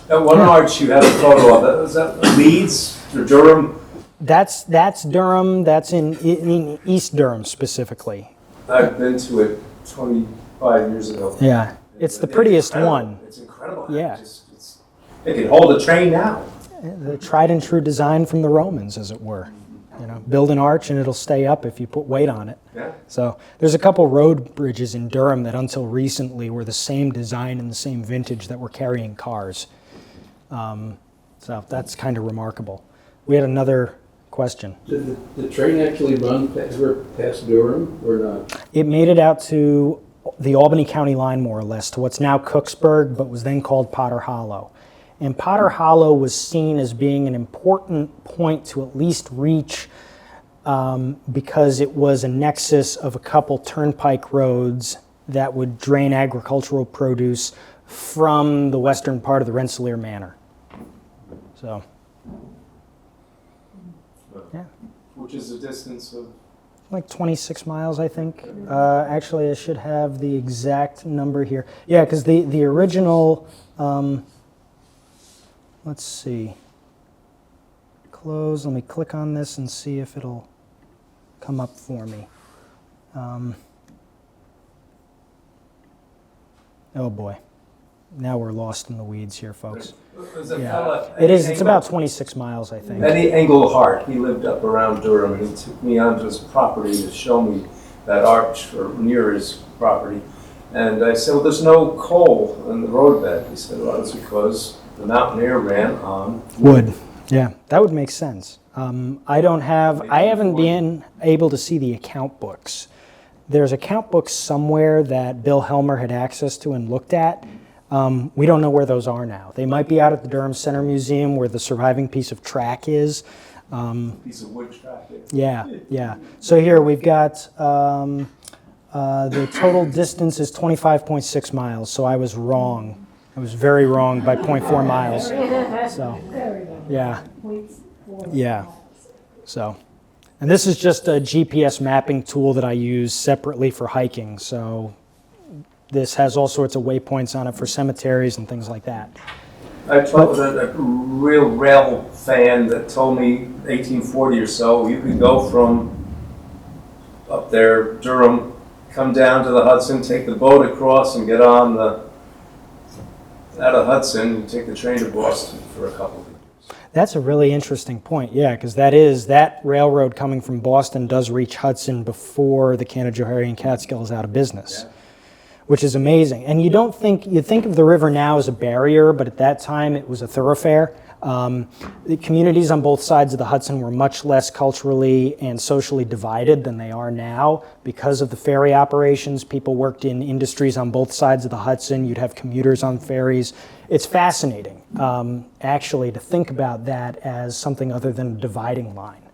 [SPEAKER 5] That one arch you have a photo of, is that Leeds or Durham?
[SPEAKER 2] that's Durham. That's in East Durham specifically.
[SPEAKER 5] I've been to it 25 years ago.
[SPEAKER 2] Yeah, it's the prettiest
[SPEAKER 5] incredible.
[SPEAKER 2] one.
[SPEAKER 5] It's incredible.
[SPEAKER 2] Yeah.
[SPEAKER 5] It can hold a train now.
[SPEAKER 2] The tried and true design from the Romans, as it were. Build an arch and it'll stay up if you put weight on it.
[SPEAKER 5] Yeah.
[SPEAKER 2] So there's a couple road bridges in Durham that until recently were the same design and the same vintage that were carrying cars. So that's kind of remarkable. We had another question.
[SPEAKER 9] Did the train actually run past Durham or not?
[SPEAKER 2] It made it out to the Albany County line, more or less, to what's now Cooksburg, but was then called Potter Hollow. And Potter Hollow was seen as being an important point to at least reach because it was a nexus of a couple turnpike roads that would drain agricultural produce from the western part of the Rensselaer Manor. So, yeah.
[SPEAKER 5] Which is a distance of?
[SPEAKER 2] Like 26 miles, I think. Actually, I should have the exact number here. Yeah, because the original, let's see, close. Let me click on this and see if it'll come up for me. Oh boy, now we're lost in the weeds here, folks. Yeah, it is. It's about 26 miles, I think.
[SPEAKER 5] Eddie Englehart, he lived up around Durham, and he took me onto his property to show me that arch near his property. And I said, well, there's no coal in the roadbed. He said, well, that's because the mountaineer ran on
[SPEAKER 2] wood. Yeah, that would make sense. I haven't been able to see the account books. There's account books somewhere that Bill Helmer had access to and looked at. We don't know where those are now. They might be out at the Durham Center Museum where the surviving piece of track is.
[SPEAKER 5] Piece of wood track there.
[SPEAKER 2] Yeah, yeah. So here we've got the total distance is 25.6 miles, so I was wrong. I was very wrong by 0.4 miles. So, yeah, yeah. So, and this is just a GPS mapping tool that I use separately for hiking. So this has all sorts of waypoints on it for cemeteries and things like that.
[SPEAKER 5] I talked with a real rail fan that told me 1840 or so, you could go from up there, Durham, come down to the Hudson, take the boat across and get on the, out of Hudson, and take the train to Boston for a couple of years.
[SPEAKER 2] That's a really interesting point, yeah, because that railroad coming from Boston does reach Hudson before the Canajoharie and Catskill is out of business. Yeah. Which is amazing. And you think of the river now as a barrier, but at that time it was a thoroughfare. The communities on both sides of the Hudson were much less culturally and socially divided than they are now because of the ferry operations. People worked in industries on both sides of the Hudson. You'd have commuters on ferries. It's fascinating, actually, to think about that as something other than a dividing line.